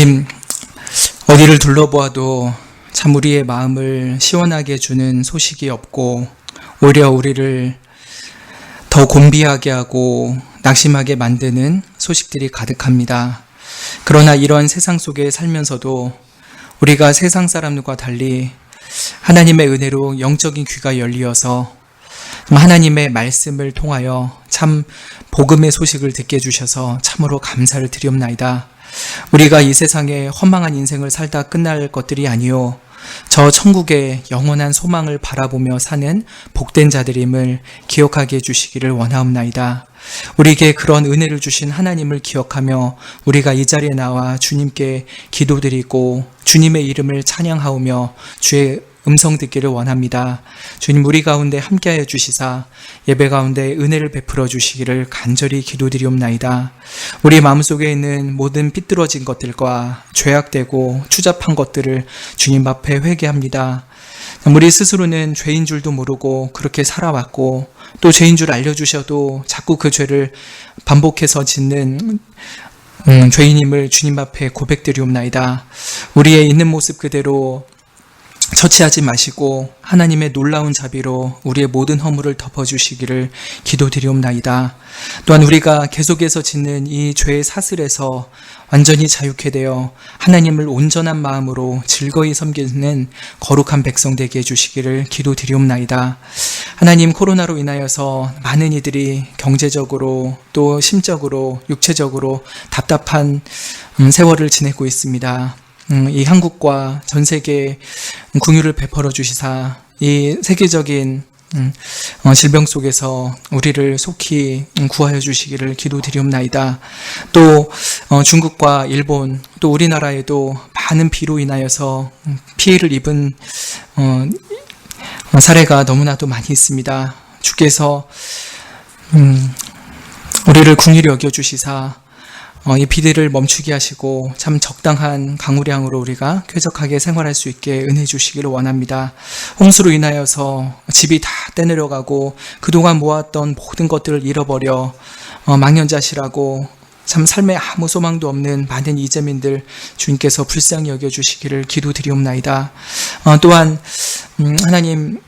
하나님, 어디를 둘러보아도 참 우리의 마음을 시원하게 해주는 소식이 없고 오히려 우리를 더 곤비하게 하고 낙심하게 만드는 소식들이 가득합니다. 그러나 이런 세상 속에 살면서도 우리가 세상 사람들과 달리 하나님의 은혜로 영적인 귀가 열리어서 하나님의 말씀을 통하여 참 복음의 소식을 듣게 해주셔서 참으로 감사를 드리옵나이다. 우리가 이 세상에 허망한 인생을 살다 끝날 것들이 아니요 저 천국의 영원한 소망을 바라보며 사는 복된 자들임을 기억하게 해주시기를 원하옵나이다. 우리에게 그런 은혜를 주신 하나님을 기억하며 우리가 이 자리에 나와 주님께 기도드리고 주님의 이름을 찬양하오며 주의 음성 듣기를 원합니다. 주님, 우리 가운데 함께하여 주시사 예배 가운데 은혜를 베풀어 주시기를 간절히 기도드리옵나이다. 우리 마음속에 있는 모든 삐뚤어진 것들과 죄악되고 추잡한 것들을 주님 앞에 회개합니다. 우리 스스로는 죄인 줄도 모르고 그렇게 살아왔고 또 죄인 줄 알려주셔도 자꾸 그 죄를 반복해서 짓는 죄인임을 주님 앞에 고백드리옵나이다. 우리의 있는 모습 그대로 처치하지 마시고 하나님의 놀라운 자비로 우리의 모든 허물을 덮어주시기를 기도드리옵나이다. 또한 우리가 계속해서 짓는 이 죄의 사슬에서 완전히 자유케 되어 하나님을 온전한 마음으로 즐거이 섬기는 거룩한 백성 되게 해주시기를 기도드리옵나이다. 하나님, 코로나로 인하여서 많은 이들이 경제적으로 또 심적으로 육체적으로 답답한 세월을 지내고 있습니다. 이 한국과 전 세계에 긍휼을 베풀어 주시사 이 세계적인 질병 속에서 우리를 속히 구하여 주시기를 기도드리옵나이다. 또 중국과 일본 또 우리나라에도 많은 비로 인하여서 피해를 입은 사례가 너무나도 많이 있습니다. 주께서 우리를 긍휼히 여겨 주시사 이 비들을 멈추게 하시고 참 적당한 강우량으로 우리가 쾌적하게 생활할 수 있게 은혜 주시기를 원합니다. 홍수로 인하여서 집이 다 떼내려가고 그동안 모았던 모든 것들을 잃어버려 망연자실하고 참 삶에 아무 소망도 없는 많은 이재민들 주님께서 불쌍히 여겨주시기를 기도드리옵나이다. 또한 하나님,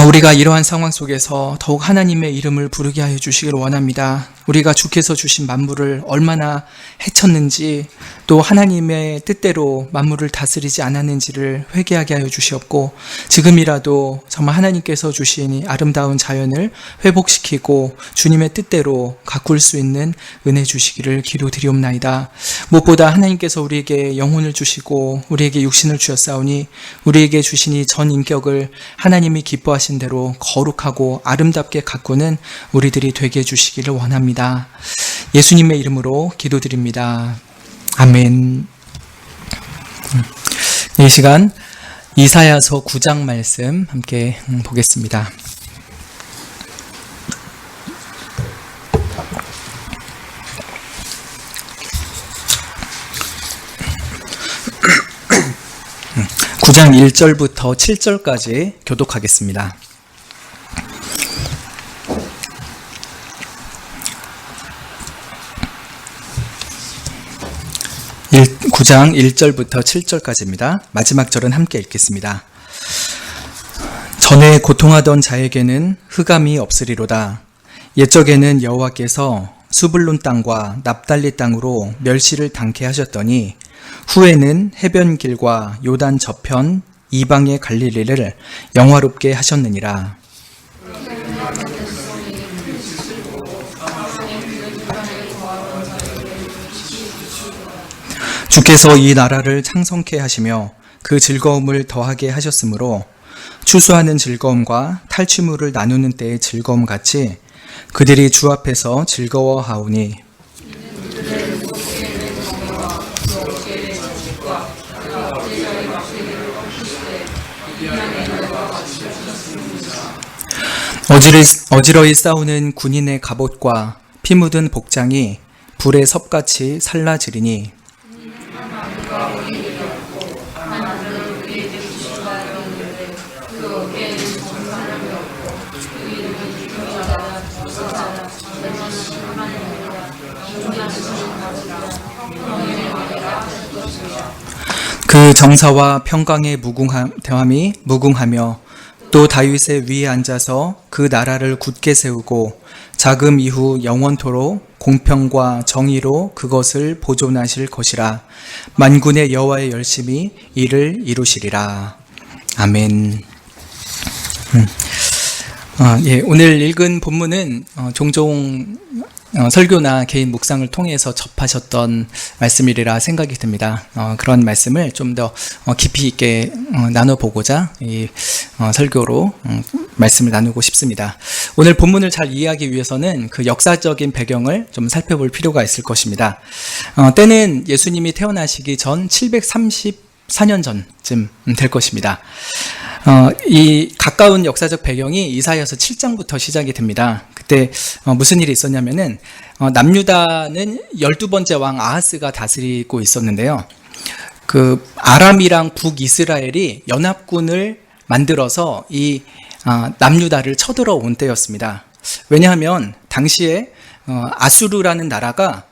우리가 이러한 상황 속에서 더욱 하나님의 이름을 부르게 하여 주시기를 원합니다. 우리가 주께서 주신 만물을 얼마나 해쳤는지 또 하나님의 뜻대로 만물을 다스리지 않았는지를 회개하게 하여 주시옵고 지금이라도 정말 하나님께서 주신 이 아름다운 자연을 회복시키고 주님의 뜻대로 가꿀 수 있는 은혜 주시기를 기도드리옵나이다. 무엇보다 하나님께서 우리에게 영혼을 주시고 우리에게 육신을 주셨사오니 우리에게 주신 이 전 인격을 하나님이 기뻐하신 대로 거룩하고 아름답게 가꾸는 우리들이 되게 해주시기를 원합니다. 예수님의 이름으로 기도드립니다. 아멘. 이 시간 이사야서 9장 말씀 함께 보겠습니다. (9장) 1절부터 7절까지 교독하겠습니다. 9장 1절부터 7절까지입니다. 마지막 절은 함께 읽겠습니다. 전에 고통하던 자에게는 흑암이 없으리로다. 옛적에는 여호와께서 수블론 땅과 납달리 땅으로 멸시를 당케 하셨더니 후에는 해변길과 요단 저편 이방의 갈릴리를 영화롭게 하셨느니라. 주께서 이 나라를 창성케 하시며 그 즐거움을 더하게 하셨으므로 추수하는 즐거움과 탈취물을 나누는 때의 즐거움 같이 그들이 주 앞에서 즐거워하오니 어지러이 싸우는 군인의 갑옷과 피 묻은 복장이 불의 섭같이 살라지리니 그 정사와 평강의 대함이 무궁하며 또 다윗의 위에 앉아서 그 나라를 굳게 세우고 자금 이후 영원토록 공평과 정의로 그것을 보존하실 것이라. 만군의 여호와의 열심히 이를 이루시리라. 아멘. 오늘 읽은 본문은 종종 설교나 개인 묵상을 통해서 접하셨던 말씀이라 생각이 듭니다. 그런 말씀을 좀 더 깊이 있게 나눠보고자 이 설교로 말씀을 나누고 싶습니다. 오늘 본문을 잘 이해하기 위해서는 그 역사적인 배경을 좀 살펴볼 필요가 있을 것입니다. 때는 예수님이 태어나시기 전 734년 전쯤 될 것입니다. 이 가까운 역사적 배경이 이사야서 7장부터 시작이 됩니다. 그때 무슨 일이 있었냐면은 남유다는 12번째 왕 아하스가 다스리고 있었는데요. 그 아람이랑 북이스라엘이 연합군을 만들어서 이 남유다를 쳐들어온 때였습니다. 왜냐하면 당시에 아수르라는 나라가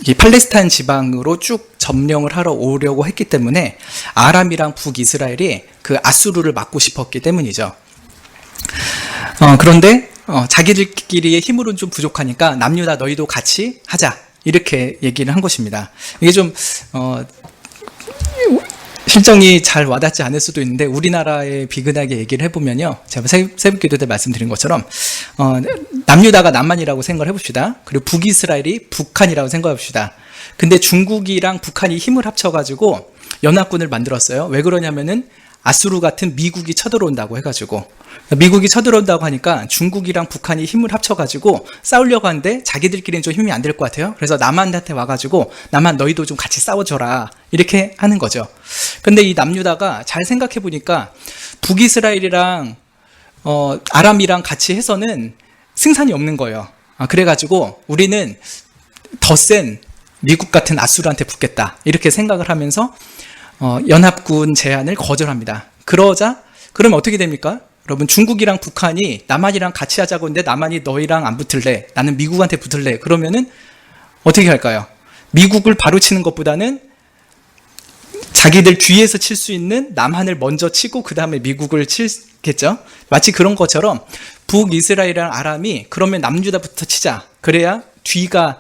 이 팔레스타인 지방으로 쭉 점령을 하러 오려고 했기 때문에 아람이랑 북이스라엘이 그 아수르를 막고 싶었기 때문이죠. 그런데 자기들끼리의 힘으로는 좀 부족하니까 남유다 너희도 같이 하자 이렇게 얘기를 한 것입니다. 이게 좀 실정이 잘 와닿지 않을 수도 있는데 우리나라에 비근하게 얘기를 해보면요, 제가 새벽기도 때 말씀드린 것처럼 남유다가 남한이라고 생각을 해봅시다. 그리고 북이스라엘이 북한이라고 생각해봅시다. 근데 중국이랑 북한이 힘을 합쳐가지고 연합군을 만들었어요. 왜 그러냐면은 아수르 같은 미국이 쳐들어온다고 해가지고, 미국이 쳐들어온다고 하니까 중국이랑 북한이 힘을 합쳐가지고 싸우려고 하는데 자기들끼리는 좀 힘이 안 될 것 같아요. 그래서 남한한테 와가지고 남한 너희도 좀 같이 싸워줘라 이렇게 하는 거죠. 근데 이 남유다가 잘 생각해보니까 북이스라엘이랑 아람이랑 같이 해서는 승산이 없는 거예요. 그래가지고 우리는 더 센 미국 같은 아수르한테 붙겠다 이렇게 생각을 하면서 연합군 제안을 거절합니다. 그러면 어떻게 됩니까? 여러분, 중국이랑 북한이 남한이랑 같이 하자고 했는데 남한이 너희랑 안 붙을래, 나는 미국한테 붙을래, 그러면은 어떻게 할까요? 미국을 바로 치는 것보다는 자기들 뒤에서 칠 수 있는 남한을 먼저 치고 그 다음에 미국을 치겠죠. 마치 그런 것처럼 북이스라엘이랑 아람이 그러면 남유다부터 치자, 그래야 뒤가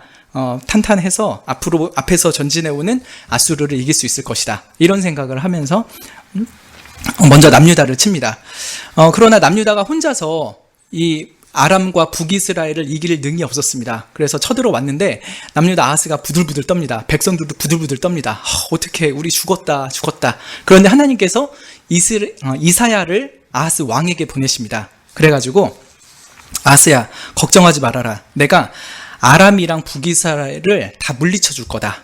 탄탄해서 앞에서 전진해오는 아수르를 이길 수 있을 것이다, 이런 생각을 하면서 먼저 남유다를 칩니다. 그러나 남유다가 혼자서 이 아람과 북이스라엘을 이길 능이 없었습니다. 그래서 쳐들어왔는데 남유다 아하스가 부들부들 떱니다. 백성들도 부들부들 떱니다. 어떡해, 우리 죽었다. 그런데 하나님께서 이사야를 아하스 왕에게 보내십니다. 그래가지고 아하스야, 걱정하지 말아라. 내가 아람이랑 북이스라엘을 다 물리쳐 줄 거다.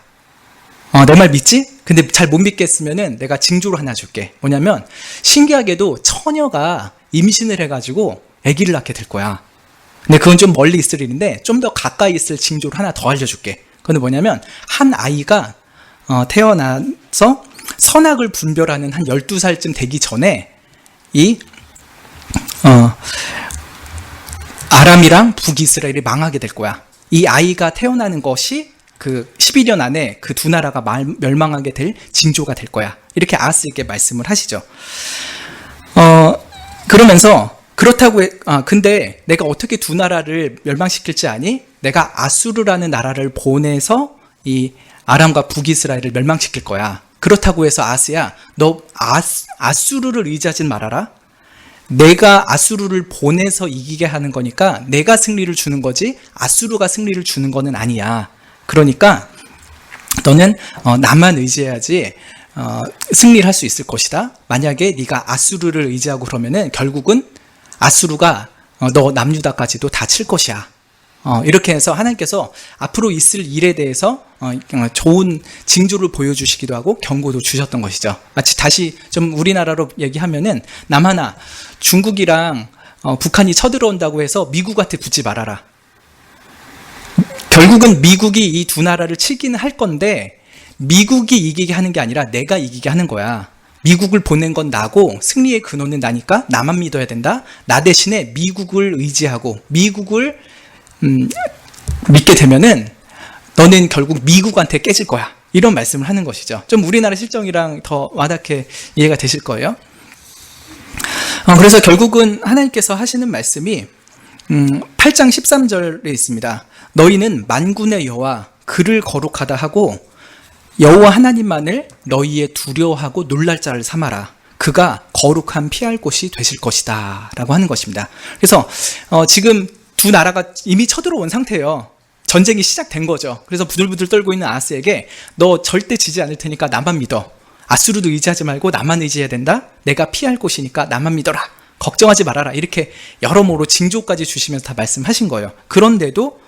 내 말 믿지? 근데 잘 못 믿겠으면은 내가 징조를 하나 줄게. 뭐냐면 신기하게도 처녀가 임신을 해가지고 아기를 낳게 될 거야. 근데 그건 좀 멀리 있을 일인데 좀 더 가까이 있을 징조를 하나 더 알려줄게. 그건 뭐냐면 한 아이가 태어나서 선악을 분별하는 한 12살쯤 되기 전에 이 아람이랑 북이스라엘이 망하게 될 거야. 이 아이가 태어나는 것이 그 11년 안에 그 두 나라가 멸망하게 될 징조가 될 거야. 이렇게 아하스에게 말씀을 하시죠. 그러면서 그렇다고 근데 내가 어떻게 두 나라를 멸망시킬지 아니? 내가 아수르라는 나라를 보내서 이 아람과 북이스라엘을 멸망시킬 거야. 그렇다고 해서 아하스야, 너 아수르를 의지하진 말아라. 내가 아수르를 보내서 이기게 하는 거니까 내가 승리를 주는 거지 아수르가 승리를 주는 거는 아니야. 그러니까 너는 나만 의지해야지 승리를 할 수 있을 것이다. 만약에 네가 아수르를 의지하고 그러면은 결국은 아수르가 너 남유다까지도 다 칠 것이야. 이렇게 해서 하나님께서 앞으로 있을 일에 대해서 좋은 징조를 보여주시기도 하고 경고도 주셨던 것이죠. 마치 다시 좀 우리나라로 얘기하면은 남한아, 중국이랑 북한이 쳐들어온다고 해서 미국한테 붙지 말아라. 결국은 미국이 이 두 나라를 치기는 할 건데 미국이 이기게 하는 게 아니라 내가 이기게 하는 거야. 미국을 보낸 건 나고 승리의 근원은 나니까 나만 믿어야 된다. 나 대신에 미국을 의지하고 미국을 믿게 되면은 너는 결국 미국한테 깨질 거야. 이런 말씀을 하는 것이죠. 좀 우리나라 실정이랑 더 와닿게 이해가 되실 거예요. 그래서 결국은 하나님께서 하시는 말씀이 8장 13절에 있습니다. 너희는 만군의 여호와 그를 거룩하다 하고 여호와 하나님만을 너희의 두려워하고 놀랄 자를 삼아라. 그가 거룩한 피할 곳이 되실 것이다 라고 하는 것입니다. 그래서 지금 두 나라가 이미 쳐들어온 상태예요. 전쟁이 시작된 거죠. 그래서 부들부들 떨고 있는 아하스에게 너 절대 지지 않을 테니까 나만 믿어. 아수르도 의지하지 말고 나만 의지해야 된다. 내가 피할 곳이니까 나만 믿어라. 걱정하지 말아라. 이렇게 여러모로 징조까지 주시면서 다 말씀하신 거예요. 그런데도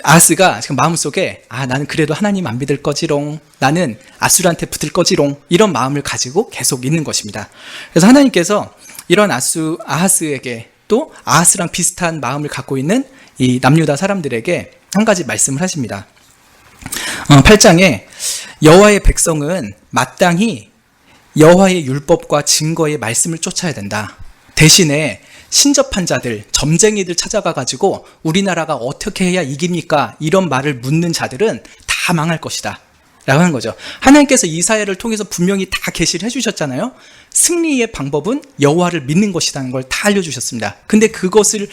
아하스가 지금 마음속에 나는 그래도 하나님 안 믿을 거지롱, 나는 아수르한테 붙을 거지롱, 이런 마음을 가지고 계속 있는 것입니다. 그래서 하나님께서 이런 아하스에게 또 아하스랑 비슷한 마음을 갖고 있는 이 남유다 사람들에게 한 가지 말씀을 하십니다. 8장에 여호와의 백성은 마땅히 여호와의 율법과 증거의 말씀을 쫓아야 된다. 대신에 신접한 자들, 점쟁이들 찾아가 가지고 우리나라가 어떻게 해야 이깁니까? 이런 말을 묻는 자들은 다 망할 것이다 라고 하는 거죠. 하나님께서 이사야를 통해서 분명히 다 계시를 해주셨잖아요. 승리의 방법은 여호와를 믿는 것이라는 걸 다 알려주셨습니다. 근데 그것을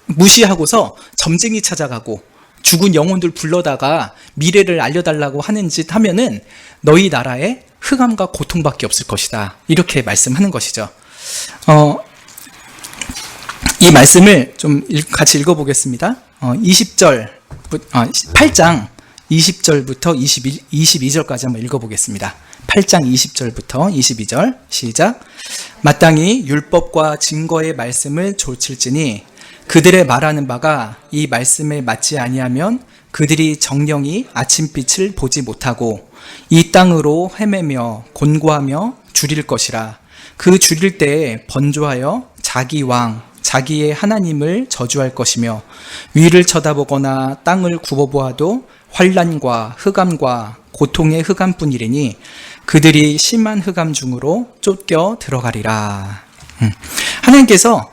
무시하고서 점쟁이 찾아가고 죽은 영혼들 불러다가 미래를 알려달라고 하는 짓 하면은 너희 나라에 흑암과 고통밖에 없을 것이다. 이렇게 말씀하는 것이죠. 이 말씀을 좀 같이 읽어보겠습니다. 8장 20절부터 22절까지 한번 읽어보겠습니다. 8장 20절부터 22절 시작. 마땅히 율법과 증거의 말씀을 좇을지니 그들의 말하는 바가 이 말씀에 맞지 아니하면 그들이 정령이 아침빛을 보지 못하고 이 땅으로 헤매며 곤고하며 줄일 것이라. 그 줄일 때에 번조하여 자기 왕 자기의 하나님을 저주할 것이며 위를 쳐다보거나 땅을 굽어보아도 환난과 흑암과 고통의 흑암뿐이리니 그들이 심한 흑암 중으로 쫓겨 들어가리라. 하나님께서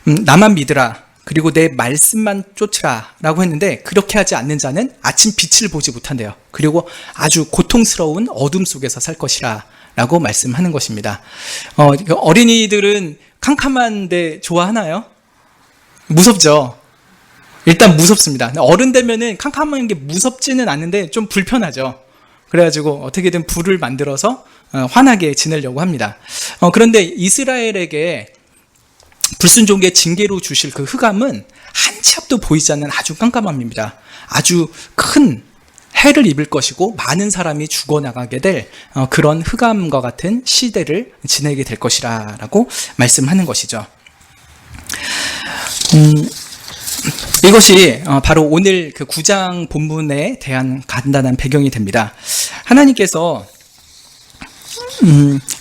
나만 믿으라 그리고 내 말씀만 쫓으라 라고 했는데 그렇게 하지 않는 자는 아침 빛을 보지 못한대요. 그리고 아주 고통스러운 어둠 속에서 살 것이라 라고 말씀하는 것입니다. 어린이들은 캄캄한데 좋아하나요? 무섭죠. 일단 무섭습니다. 어른 되면은 캄캄한 게 무섭지는 않은데 좀 불편하죠. 그래가지고 어떻게든 불을 만들어서 환하게 지내려고 합니다. 그런데 이스라엘에게 불순종의 징계로 주실 그 흑암은 한 치 앞도 보이지 않는 아주 깜깜함입니다. 아주 큰 해를 입을 것이고 많은 사람이 죽어나가게 될 그런 흑암과 같은 시대를 지내게 될 것이라 라고 말씀하는 것이죠. 이것이 바로 오늘 그 9장 본문에 대한 간단한 배경이 됩니다. 하나님께서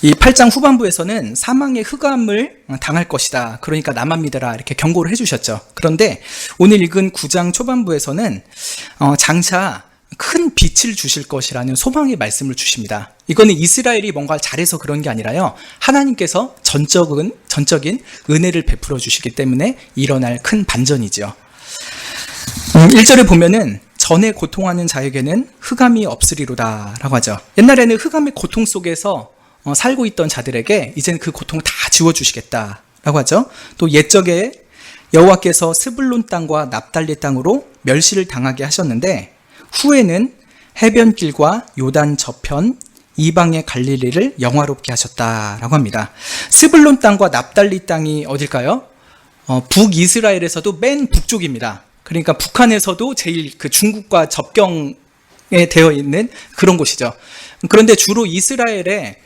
이 8장 후반부에서는 사망의 흑암을 당할 것이다. 그러니까 나만 믿어라 이렇게 경고를 해주셨죠. 그런데 오늘 읽은 9장 초반부에서는 장차 큰 빛을 주실 것이라는 소망의 말씀을 주십니다. 이거는 이스라엘이 뭔가 잘해서 그런 게 아니라요. 하나님께서 전적인 은혜를 베풀어 주시기 때문에 일어날 큰 반전이죠. 1절에 보면은 전에 고통하는 자에게는 흑암이 없으리로다 라고 하죠. 옛날에는 흑암의 고통 속에서 살고 있던 자들에게 이제는 그 고통을 다 지워주시겠다 라고 하죠. 또 옛적에 여호와께서 스불론 땅과 납달리 땅으로 멸시를 당하게 하셨는데 후에는 해변길과 요단 저편 이방의 갈릴리를 영화롭게 하셨다라고 합니다. 스불론 땅과 납달리 땅이 어딜까요? 북이스라엘에서도 맨 북쪽입니다. 그러니까 북한에서도 제일 그 중국과 접경에 되어 있는 그런 곳이죠. 그런데 주로 이스라엘에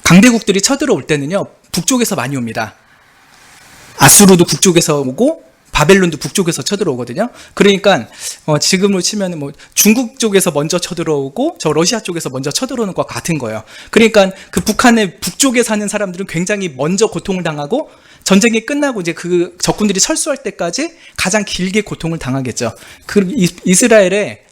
강대국들이 쳐들어올 때는요 북쪽에서 많이 옵니다. 아수르도 북쪽에서 오고 바벨론도 북쪽에서 쳐들어오거든요. 그러니까 지금으로 치면 뭐 중국 쪽에서 먼저 쳐들어오고 저 러시아 쪽에서 먼저 쳐들어오는 것과 같은 거예요. 그러니까 그 북한의 북쪽에 사는 사람들은 굉장히 먼저 고통을 당하고 전쟁이 끝나고 이제 그 적군들이 철수할 때까지 가장 길게 고통을 당하겠죠. 그 이스라엘의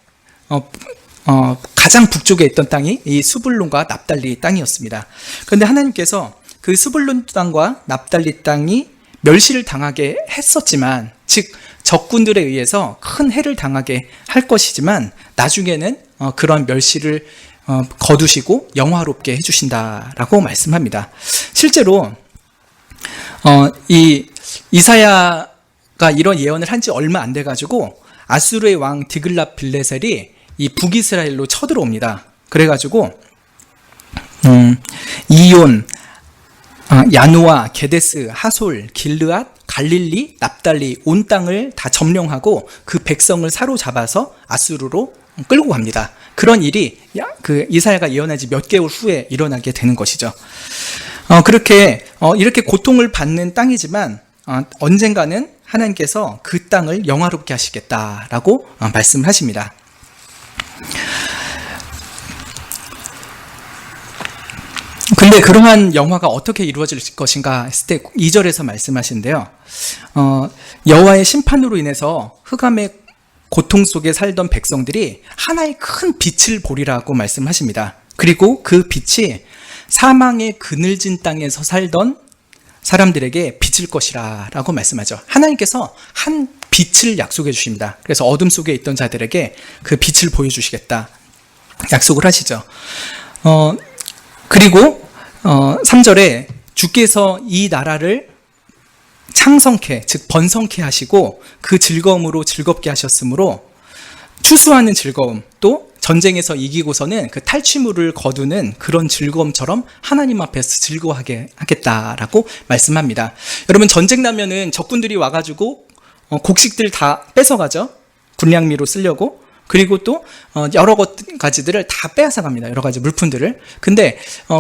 가장 북쪽에 있던 땅이 이 스불론과 납달리 땅이었습니다. 그런데 하나님께서 그 스불론 땅과 납달리 땅이 멸시를 당하게 했었지만, 즉 적군들에 의해서 큰 해를 당하게 할 것이지만 나중에는 그런 멸시를 거두시고 영화롭게 해주신다라고 말씀합니다. 실제로 이 이사야가 이런 예언을 한 지 얼마 안 돼가지고 아수르의 왕 디글랏 빌레셀이 이 북이스라엘로 쳐들어옵니다. 그래가지고 이온, 야누아, 게데스, 하솔, 길르앗, 갈릴리, 납달리 온 땅을 다 점령하고 그 백성을 사로잡아서 아수르로 끌고 갑니다. 그런 일이 그 이사야가 예언한 지 몇 개월 후에 일어나게 되는 것이죠. 이렇게 고통을 받는 땅이지만 언젠가는 하나님께서 그 땅을 영화롭게 하시겠다라고 말씀을 하십니다. 근데 그러한 영화가 어떻게 이루어질 것인가 했을 때 2절에서 말씀하시는데요. 여호와의 심판으로 인해서 흑암의 고통 속에 살던 백성들이 하나의 큰 빛을 보리라고 말씀하십니다. 그리고 그 빛이 사망의 그늘진 땅에서 살던 사람들에게 비칠 것이라 라고 말씀하죠. 하나님께서 한 빛을 약속해 주십니다. 그래서 어둠 속에 있던 자들에게 그 빛을 보여주시겠다 약속을 하시죠. 그리고 3절에 주께서 이 나라를 창성케, 즉 번성케 하시고 그 즐거움으로 즐겁게 하셨으므로 추수하는 즐거움, 또 전쟁에서 이기고서는 그 탈취물을 거두는 그런 즐거움처럼 하나님 앞에서 즐거워하게 하겠다라고 말씀합니다. 여러분, 전쟁 나면은 적군들이 와가지고 곡식들 다 뺏어가죠. 군량미로 쓰려고. 그리고 또 여러 가지들을 다 빼앗아 갑니다. 여러 가지 물품들을. 근데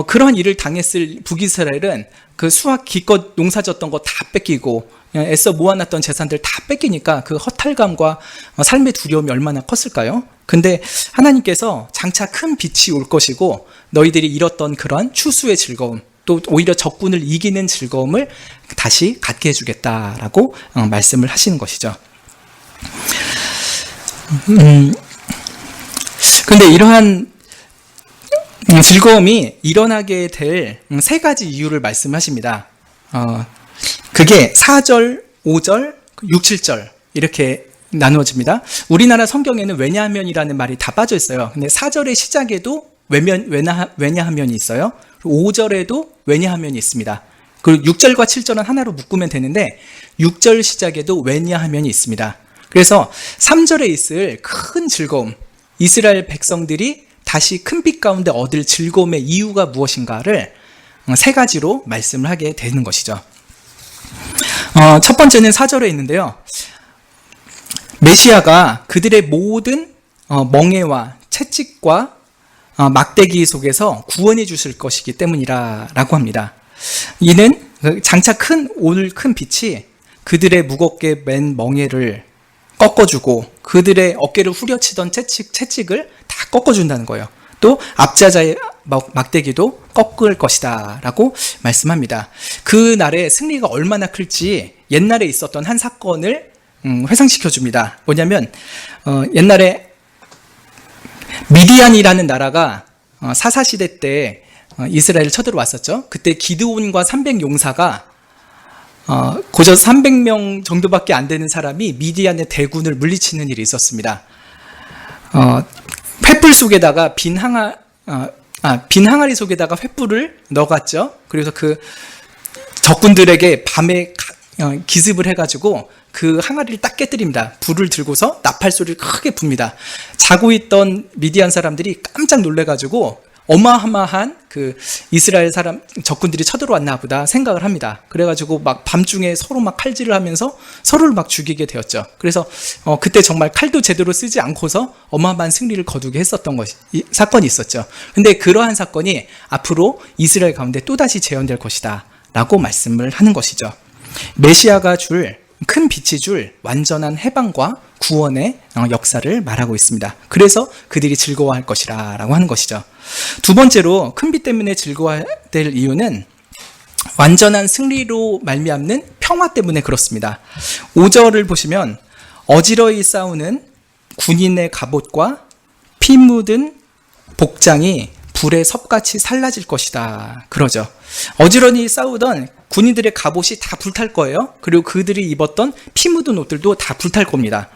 그런 일을 당했을 북이스라엘은 그 수확 기껏 농사졌던 거 다 뺏기고 애써 모아놨던 재산들 다 뺏기니까 그 허탈감과 삶의 두려움이 얼마나 컸을까요? 근데 하나님께서 장차 큰 빛이 올 것이고 너희들이 잃었던 그런 추수의 즐거움, 또 오히려 적군을 이기는 즐거움을 다시 갖게 해주겠다라고 말씀을 하시는 것이죠. 근데 이러한 즐거움이 일어나게 될 세 가지 이유를 말씀하십니다. 그게 4절, 5절, 6, 7절 이렇게 나누어집니다. 우리나라 성경에는 왜냐하면이라는 말이 다 빠져 있어요. 근데 4절의 시작에도 왜냐하면이 있어요. 5절에도 왜냐하면이 있습니다. 그리고 6절과 7절은 하나로 묶으면 되는데 6절 시작에도 왜냐하면이 있습니다. 그래서 3절에 있을 큰 즐거움, 이스라엘 백성들이 다시 큰 빛 가운데 얻을 즐거움의 이유가 무엇인가를 세 가지로 말씀을 하게 되는 것이죠. 첫 번째는 4절에 있는데요. 메시아가 그들의 모든 멍에와 채찍과 막대기 속에서 구원해 주실 것이기 때문이라고 합니다. 이는 장차 오늘 큰 빛이 그들의 무겁게 맨 멍에를 꺾어주고 그들의 어깨를 후려치던 채찍을 다 꺾어준다는 거예요. 또 앞자자의 막대기도 꺾을 것이다 라고 말씀합니다. 그날의 승리가 얼마나 클지 옛날에 있었던 한 사건을 회상시켜줍니다. 뭐냐면 옛날에 미디안이라는 나라가 사사시대 때 이스라엘을 쳐들어왔었죠. 그때 기드온과 300용사가 고작 300명 정도밖에 안 되는 사람이 미디안의 대군을 물리치는 일이 있었습니다. 횃불 속에다가 빈 항아리 속에다가 횃불을 넣어갔죠. 그래서 그 적군들에게 밤에 기습을 해가지고 그 항아리를 딱 깨뜨립니다. 불을 들고서 나팔 소리를 크게 붑니다. 자고 있던 미디안 사람들이 깜짝 놀래가지고 어마어마한 그 이스라엘 적군들이 쳐들어왔나 보다 생각을 합니다. 그래가지고 막 밤중에 서로 막 칼질을 하면서 서로를 막 죽이게 되었죠. 그래서 그때 정말 칼도 제대로 쓰지 않고서 어마어마한 승리를 거두게 했었던 사건이 있었죠. 근데 그러한 사건이 앞으로 이스라엘 가운데 또다시 재현될 것이다 라고 말씀을 하는 것이죠. 메시아가 큰 빛이 줄 완전한 해방과 구원의 역사를 말하고 있습니다. 그래서 그들이 즐거워할 것이라 라고 하는 것이죠. 두 번째로 큰 빛 때문에 즐거워야 될 이유는 완전한 승리로 말미암는 평화 때문에 그렇습니다. 5절을 보시면 어지러이 싸우는 군인의 갑옷과 피 묻은 복장이 불에 섭같이 살라질 것이다 그러죠. 어지러이 싸우던 군인들의 갑옷이 다 불탈 거예요. 그리고 그들이 입었던 피 묻은 옷들도 다 불탈 겁니다.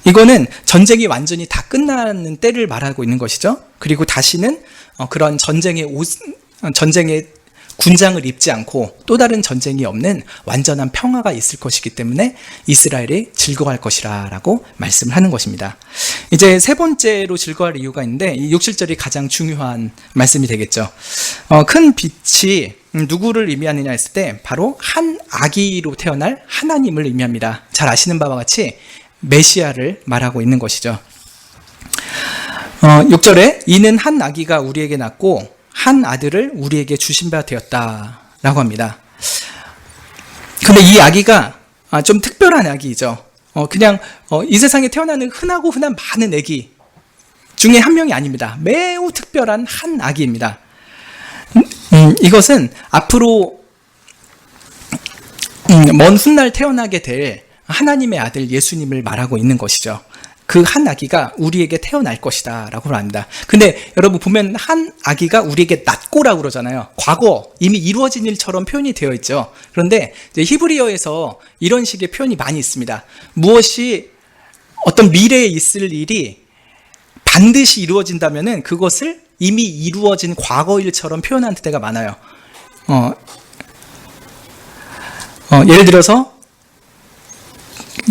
이거는 전쟁이 완전히 다 끝나는 때를 말하고 있는 것이죠. 그리고 다시는 그런 전쟁의 군장을 입지 않고 또 다른 전쟁이 없는 완전한 평화가 있을 것이기 때문에 이스라엘이 즐거워할 것이라 라고 말씀을 하는 것입니다. 이제 세 번째로 즐거워할 이유가 있는데 이 6, 7절이 가장 중요한 말씀이 되겠죠. 큰 빛이 누구를 의미하느냐 했을 때 바로 한 아기로 태어날 하나님을 의미합니다. 잘 아시는 바와 같이 메시아를 말하고 있는 것이죠. 6절에 이는 한 아기가 우리에게 낳고 한 아들을 우리에게 주신 바 되었다라고 합니다. 근데 이 아기가 좀 특별한 아기이죠. 그냥 이 세상에 태어나는 흔하고 흔한 많은 아기 중에 한 명이 아닙니다. 매우 특별한 한 아기입니다. 이것은 앞으로 먼 훗날 태어나게 될 하나님의 아들 예수님을 말하고 있는 것이죠. 그 한 아기가 우리에게 태어날 것이다 라고 말합니다. 근데 여러분 보면 한 아기가 우리에게 낳고라고 그러잖아요. 과거 이미 이루어진 일처럼 표현이 되어 있죠. 그런데 이제 히브리어에서 이런 식의 표현이 많이 있습니다. 무엇이 어떤 미래에 있을 일이 반드시 이루어진다면은 그것을 이미 이루어진 과거일처럼 표현하는 때가 많아요. 예를 들어서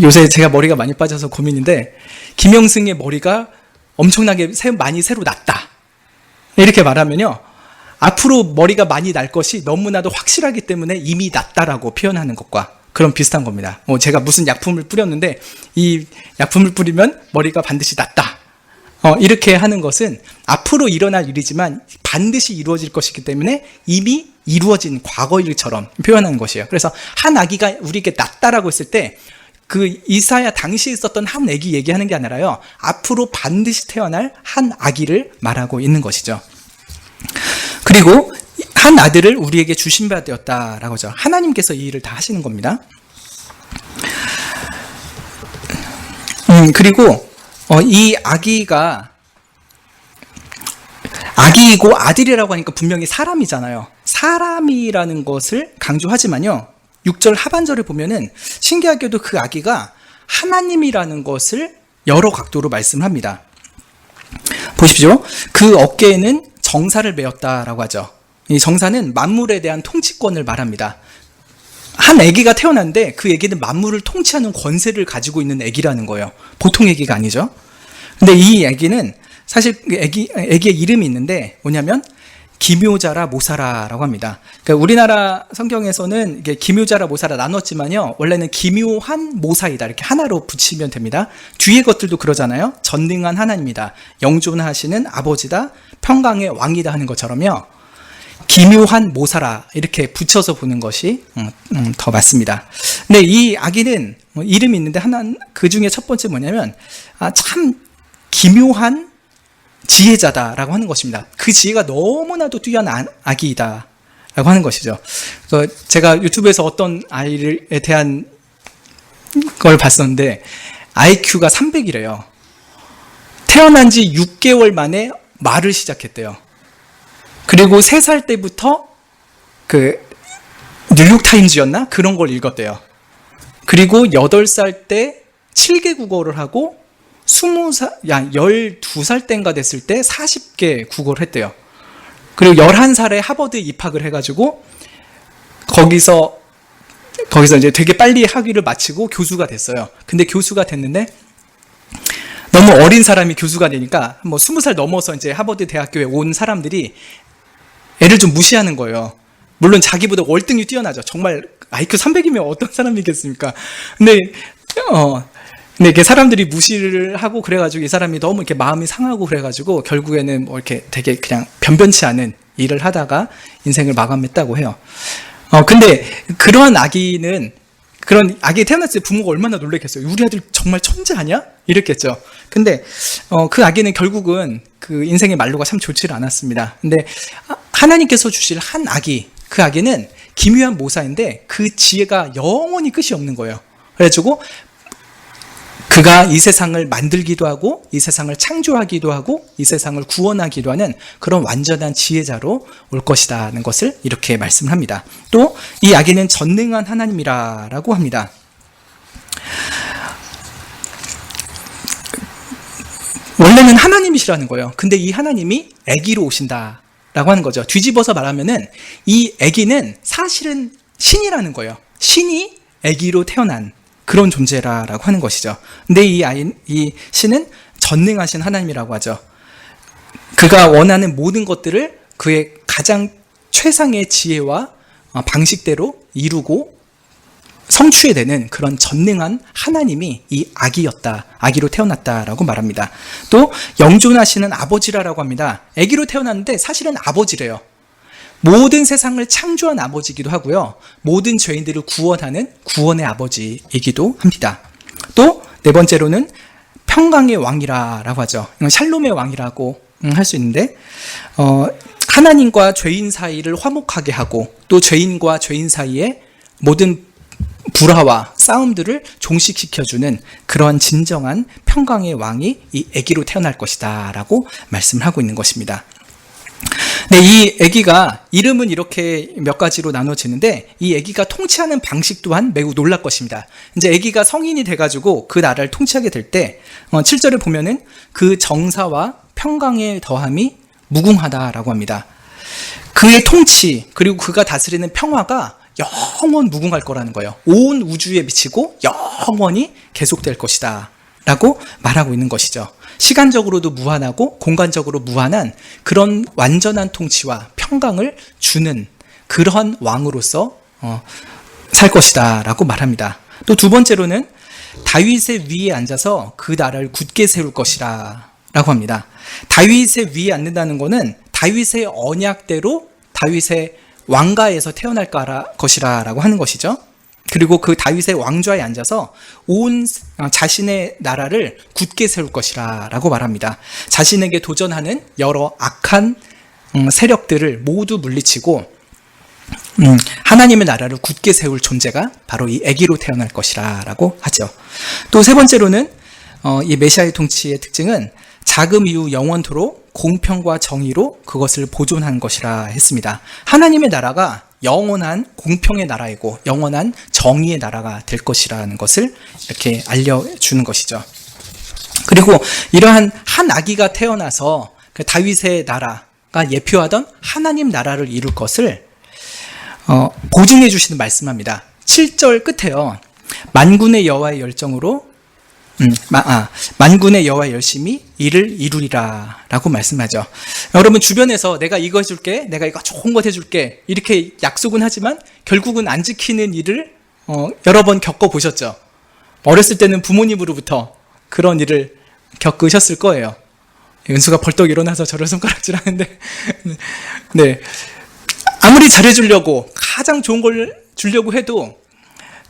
요새 제가 머리가 많이 빠져서 고민인데 김영승의 머리가 엄청나게 많이 새로 났다 이렇게 말하면요, 앞으로 머리가 많이 날 것이 너무나도 확실하기 때문에 이미 났다라고 표현하는 것과 그런 비슷한 겁니다. 제가 무슨 약품을 뿌렸는데 이 약품을 뿌리면 머리가 반드시 났다, 이렇게 하는 것은 앞으로 일어날 일이지만 반드시 이루어질 것이기 때문에 이미 이루어진 과거일처럼 표현하는 것이에요. 그래서 한 아기가 우리에게 낳다라고 했을 때 그 이사야 당시에 있었던 한 아기 얘기하는 게 아니라요, 앞으로 반드시 태어날 한 아기를 말하고 있는 것이죠. 그리고 한 아들을 우리에게 주신 바 되었다라고 하죠. 하나님께서 이 일을 다 하시는 겁니다. 그리고 이 아기가 아기이고 아들이라고 하니까 분명히 사람이잖아요. 사람이라는 것을 강조하지만요, 6절 하반절을 보면은 신기하게도 그 아기가 하나님이라는 것을 여러 각도로 말씀합니다. 보십시오. 그 어깨에는 정사를 메었다라고 하죠. 이 정사는 만물에 대한 통치권을 말합니다. 한 아기가 태어났는데 그 아기는 만물을 통치하는 권세를 가지고 있는 아기라는 거예요. 보통 아기가 아니죠. 근데 이 아기는 사실 아기의 이름이 있는데 뭐냐면 기묘자라 모사라라고 합니다. 그러니까 우리나라 성경에서는 이게 기묘자라 모사라 나눴지만요, 원래는 기묘한 모사이다 이렇게 하나로 붙이면 됩니다. 뒤에 것들도 그러잖아요. 전능한 하나님이다, 영존하시는 아버지다, 평강의 왕이다 하는 것처럼요, 기묘한 모사라 이렇게 붙여서 보는 것이 더 맞습니다. 근데 이 아기는 이름이 있는데 그 중에 첫 번째 뭐냐면 참 기묘한 지혜자다라고 하는 것입니다. 그 지혜가 너무나도 뛰어난 아기이다 라고 하는 것이죠. 제가 유튜브에서 어떤 아이에 대한 걸 봤었는데 IQ가 300이래요. 태어난 지 6개월 만에 말을 시작했대요. 그리고 3살 때부터 그 뉴욕타임즈였나? 그런 걸 읽었대요. 그리고 8살 때 7개 국어를 하고 12살 땐가 됐을 때 40개 국어를 했대요. 그리고 11살에 하버드에 입학을 해가지고 거기서 이제 되게 빨리 학위를 마치고 교수가 됐어요. 근데 교수가 됐는데 너무 어린 사람이 교수가 되니까 20살 넘어서 이제 하버드 대학교에 온 사람들이 애를 좀 무시하는 거예요. 물론 자기보다 월등히 뛰어나죠. 정말 IQ 300이면 어떤 사람이겠습니까? 근데 이렇게 사람들이 무시를 하고 그래가지고 이 사람이 너무 이렇게 마음이 상하고 그래가지고 결국에는 이렇게 되게 그냥 변변치 않은 일을 하다가 인생을 마감했다고 해요. 근데 그런 아기 태어났을 때 부모가 얼마나 놀랐겠어요. 우리 아들 정말 천재 아니야? 이랬겠죠. 근데 그 아기는 결국은 그 인생의 말로가 참 좋지를 않았습니다. 근데 하나님께서 주실 한 아기, 그 아기는 기묘한 모사인데 그 지혜가 영원히 끝이 없는 거예요. 그래가지고 그가 이 세상을 만들기도 하고 이 세상을 창조하기도 하고 이 세상을 구원하기도 하는 그런 완전한 지혜자로 올 것이라는 것을 이렇게 말씀합니다. 또 이 아기는 전능한 하나님이라고 합니다. 원래는 하나님이시라는 거예요. 근데 이 하나님이 아기로 오신다라고 하는 거죠. 뒤집어서 말하면은 이 아기는 사실은 신이라는 거예요. 신이 아기로 태어난 그런 존재라고 하는 것이죠. 근데 이 신은 전능하신 하나님이라고 하죠. 그가 원하는 모든 것들을 그의 가장 최상의 지혜와 방식대로 이루고 성취해내는 그런 전능한 하나님이 이 아기로 태어났다라고 말합니다. 또 영존하시는 아버지라고 합니다. 아기로 태어났는데 사실은 아버지래요. 모든 세상을 창조한 아버지이기도 하고요. 모든 죄인들을 구원하는 구원의 아버지이기도 합니다. 또 네 번째로는 평강의 왕이라고 하죠. 이건 샬롬의 왕이라고 할 수 있는데 하나님과 죄인 사이를 화목하게 하고 또 죄인과 죄인 사이에 모든 불화와 싸움들을 종식시켜주는 그런 진정한 평강의 왕이 이 아기로 태어날 것이다 라고 말씀을 하고 있는 것입니다. 네, 이 아기가 이름은 이렇게 몇 가지로 나눠지는데 이 아기가 통치하는 방식 또한 매우 놀랄 것입니다. 이제 아기가 성인이 돼가지고 그 나라를 통치하게 될 때 7절을 보면은 그 정사와 평강의 더함이 무궁하다라고 합니다. 그의 통치 그리고 그가 다스리는 평화가 영원 무궁할 거라는 거예요. 온 우주에 미치고 영원히 계속될 것이다 라고 말하고 있는 것이죠. 시간적으로도 무한하고 공간적으로 무한한 그런 완전한 통치와 평강을 주는 그러한 왕으로서 살 것이다 라고 말합니다. 또 두 번째로는 다윗의 위에 앉아서 그 나라를 굳게 세울 것이라 라고 합니다. 다윗의 위에 앉는다는 것은 다윗의 언약대로 다윗의 왕가에서 태어날 것이라 라고 하는 것이죠. 그리고 그 다윗의 왕좌에 앉아서 온 자신의 나라를 굳게 세울 것이라 라고 말합니다. 자신에게 도전하는 여러 악한 세력들을 모두 물리치고 하나님의 나라를 굳게 세울 존재가 바로 이 아기로 태어날 것이라 라고 하죠. 또 세 번째로는 이 메시아의 통치의 특징은 자금 이후 영원토록 공평과 정의로 그것을 보존한 것이라 했습니다. 하나님의 나라가 영원한 공평의 나라이고 영원한 정의의 나라가 될 것이라는 것을 이렇게 알려주는 것이죠. 그리고 이러한 한 아기가 태어나서 그 다윗의 나라가 예표하던 하나님 나라를 이룰 것을 보증해 주시는 말씀합니다. 7절 끝에요. 만군의 여호와의 열정으로 만군의 여호와의 열심히 이를 이루리라 라고 말씀하죠. 여러분 주변에서 내가 이거 해줄게, 내가 이거 좋은 것 해줄게 이렇게 약속은 하지만 결국은 안 지키는 일을 여러 번 겪어보셨죠. 어렸을 때는 부모님으로부터 그런 일을 겪으셨을 거예요. 은수가 벌떡 일어나서 저를 손가락질하는데 네, 아무리 잘해주려고 가장 좋은 걸 주려고 해도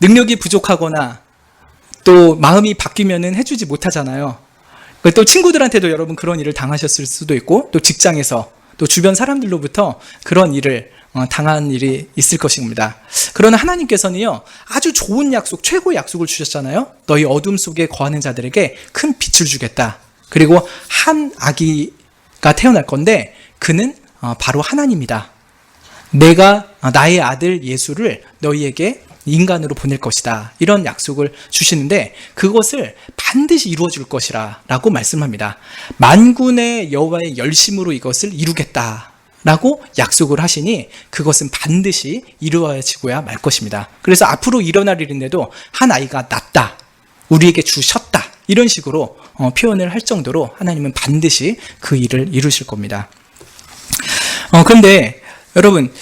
능력이 부족하거나 또 마음이 바뀌면은 해주지 못하잖아요. 또 친구들한테도 여러분 그런 일을 당하셨을 수도 있고 또 직장에서 또 주변 사람들로부터 그런 일을 당한 일이 있을 것입니다. 그러나 하나님께서는요 아주 좋은 약속, 최고의 약속을 주셨잖아요. 너희 어둠 속에 거하는 자들에게 큰 빛을 주겠다. 그리고 한 아기가 태어날 건데 그는 바로 하나님이다. 내가 나의 아들 예수를 너희에게 인간으로 보낼 것이다. 이런 약속을 주시는데 그것을 반드시 이루어 줄 것이라 라고 말씀합니다. 만군의 여호와의 열심으로 이것을 이루겠다 라고 약속을 하시니 그것은 반드시 이루어지고야 말 것입니다. 그래서 앞으로 일어날 일인데도 한 아이가 낳다, 우리에게 주셨다 이런 식으로 표현을 할 정도로 하나님은 반드시 그 일을 이루실 겁니다. 그런데 여러분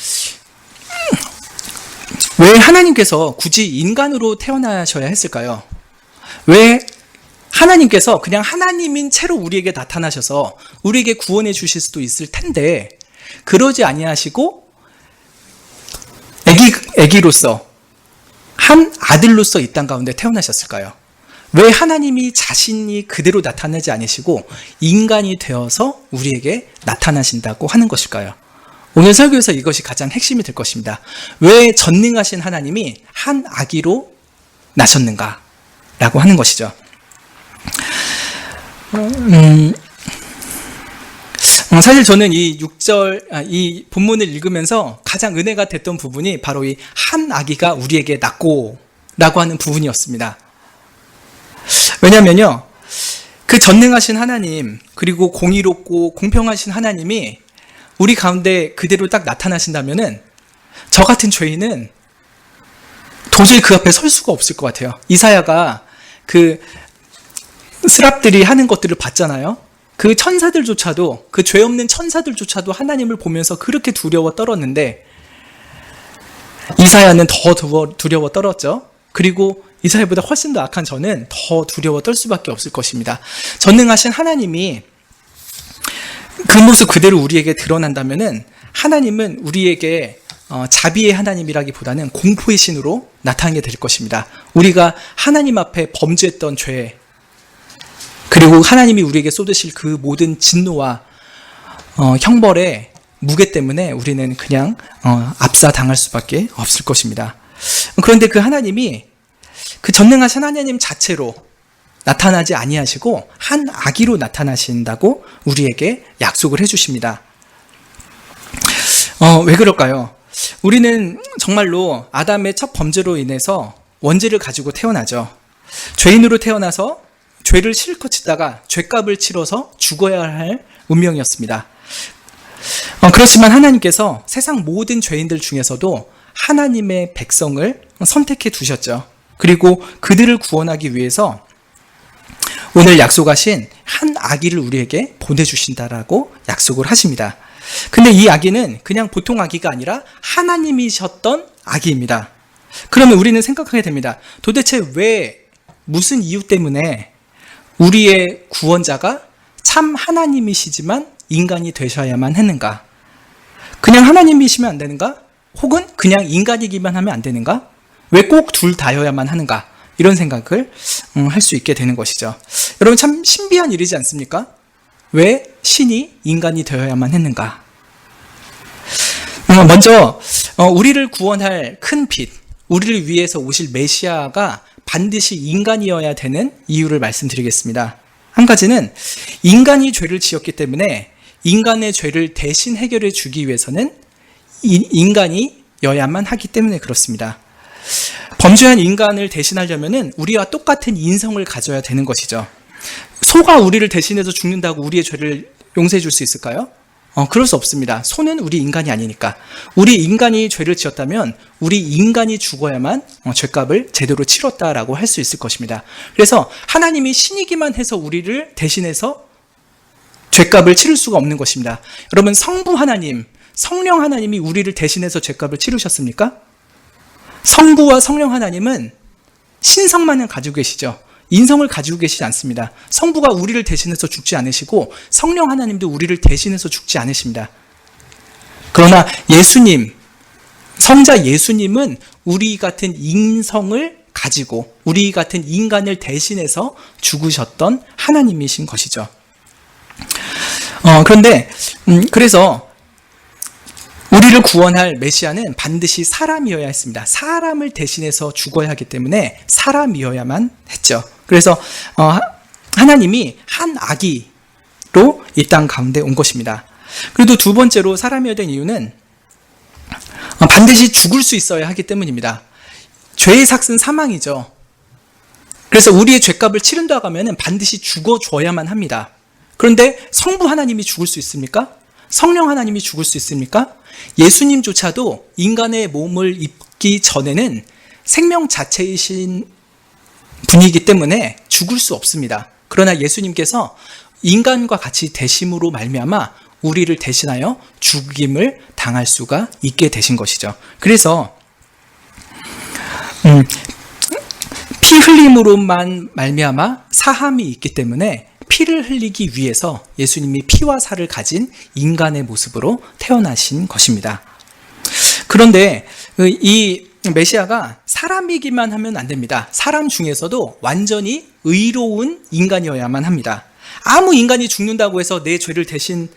왜 하나님께서 굳이 인간으로 태어나셔야 했을까요? 왜 하나님께서 그냥 하나님인 채로 우리에게 나타나셔서 우리에게 구원해 주실 수도 있을 텐데 그러지 아니하시고 아기로서 한 아들로서 이 땅 가운데 태어나셨을까요? 왜 하나님이 자신이 그대로 나타나지 않으시고 인간이 되어서 우리에게 나타나신다고 하는 것일까요? 오늘 설교에서 이것이 가장 핵심이 될 것입니다. 왜 전능하신 하나님이 한 아기로 나셨는가? 라고 하는 것이죠. 사실 저는 이 본문을 읽으면서 가장 은혜가 됐던 부분이 바로 이 한 아기가 우리에게 낳고 라고 하는 부분이었습니다. 왜냐면요, 그 전능하신 하나님, 그리고 공의롭고 공평하신 하나님이 우리 가운데 그대로 딱 나타나신다면은 저 같은 죄인은 도저히 그 앞에 설 수가 없을 것 같아요. 이사야가 그 스랍들이 하는 것들을 봤잖아요. 그 천사들조차도, 그 죄 없는 천사들조차도 하나님을 보면서 그렇게 두려워 떨었는데 이사야는 더 두려워 떨었죠. 그리고 이사야보다 훨씬 더 악한 저는 더 두려워 떨 수밖에 없을 것입니다. 전능하신 하나님이 그 모습 그대로 우리에게 드러난다면은 하나님은 우리에게 자비의 하나님이라기보다는 공포의 신으로 나타나게 될 것입니다. 우리가 하나님 앞에 범죄했던 죄, 그리고 하나님이 우리에게 쏟으실 그 모든 진노와 형벌의 무게 때문에 우리는 그냥 압사당할 수밖에 없을 것입니다. 그런데 그 하나님이 그 전능하신 하나님 자체로 나타나지 아니하시고 한 아기로 나타나신다고 우리에게 약속을 해주십니다. 왜 그럴까요? 우리는 정말로 아담의 첫 범죄로 인해서 원죄를 가지고 태어나죠. 죄인으로 태어나서 죄를 실컷 짓다가 죄값을 치러서 죽어야 할 운명이었습니다. 그렇지만 하나님께서 세상 모든 죄인들 중에서도 하나님의 백성을 선택해 두셨죠. 그리고 그들을 구원하기 위해서 오늘 약속하신 한 아기를 우리에게 보내주신다라고 약속을 하십니다. 근데 이 아기는 그냥 보통 아기가 아니라 하나님이셨던 아기입니다. 그러면 우리는 생각하게 됩니다. 도대체 왜, 무슨 이유 때문에 우리의 구원자가 참 하나님이시지만 인간이 되셔야만 했는가? 그냥 하나님이시면 안 되는가? 혹은 그냥 인간이기만 하면 안 되는가? 왜 꼭 둘 다여야만 하는가? 이런 생각을 할 수 있게 되는 것이죠. 여러분, 참 신비한 일이지 않습니까? 왜 신이 인간이 되어야만 했는가? 먼저 우리를 구원할 큰 빛, 우리를 위해서 오실 메시아가 반드시 인간이어야 되는 이유를 말씀드리겠습니다. 한 가지는 인간이 죄를 지었기 때문에 인간의 죄를 대신 해결해 주기 위해서는 인간이어야만 하기 때문에 그렇습니다. 범죄한 인간을 대신하려면 우리와 똑같은 인성을 가져야 되는 것이죠. 소가 우리를 대신해서 죽는다고 우리의 죄를 용서해 줄 수 있을까요? 그럴 수 없습니다. 소는 우리 인간이 아니니까. 우리 인간이 죄를 지었다면 우리 인간이 죽어야만 죄값을 제대로 치렀다라고 할 수 있을 것입니다. 그래서 하나님이 신이기만 해서 우리를 대신해서 죄값을 치를 수가 없는 것입니다. 여러분, 성부 하나님, 성령 하나님이 우리를 대신해서 죄값을 치르셨습니까? 성부와 성령 하나님은 신성만을 가지고 계시죠. 인성을 가지고 계시지 않습니다. 성부가 우리를 대신해서 죽지 않으시고 성령 하나님도 우리를 대신해서 죽지 않으십니다. 그러나 예수님, 성자 예수님은 우리 같은 인성을 가지고 우리 같은 인간을 대신해서 죽으셨던 하나님이신 것이죠. 그래서 우리를 구원할 메시아는 반드시 사람이어야 했습니다. 사람을 대신해서 죽어야 하기 때문에 사람이어야만 했죠. 그래서 하나님이 한 아기로 이 땅 가운데 온 것입니다. 그리고 두 번째로 사람이어야 된 이유는 반드시 죽을 수 있어야 하기 때문입니다. 죄의 삭은 사망이죠. 그래서 우리의 죄값을 치른다고 하면 반드시 죽어줘야만 합니다. 그런데 성부 하나님이 죽을 수 있습니까? 성령 하나님이 죽을 수 있습니까? 예수님조차도 인간의 몸을 입기 전에는 생명 자체이신 분이기 때문에 죽을 수 없습니다. 그러나 예수님께서 인간과 같이 대심으로 말미암아 우리를 대신하여 죽임을 당할 수가 있게 되신 것이죠. 그래서 피 흘림으로만 말미암아 사함이 있기 때문에 피를 흘리기 위해서 예수님이 피와 살을 가진 인간의 모습으로 태어나신 것입니다. 그런데 이 메시아가 사람이기만 하면 안 됩니다. 사람 중에서도 완전히 의로운 인간이어야만 합니다. 아무 인간이 죽는다고 해서 내 죄를 대신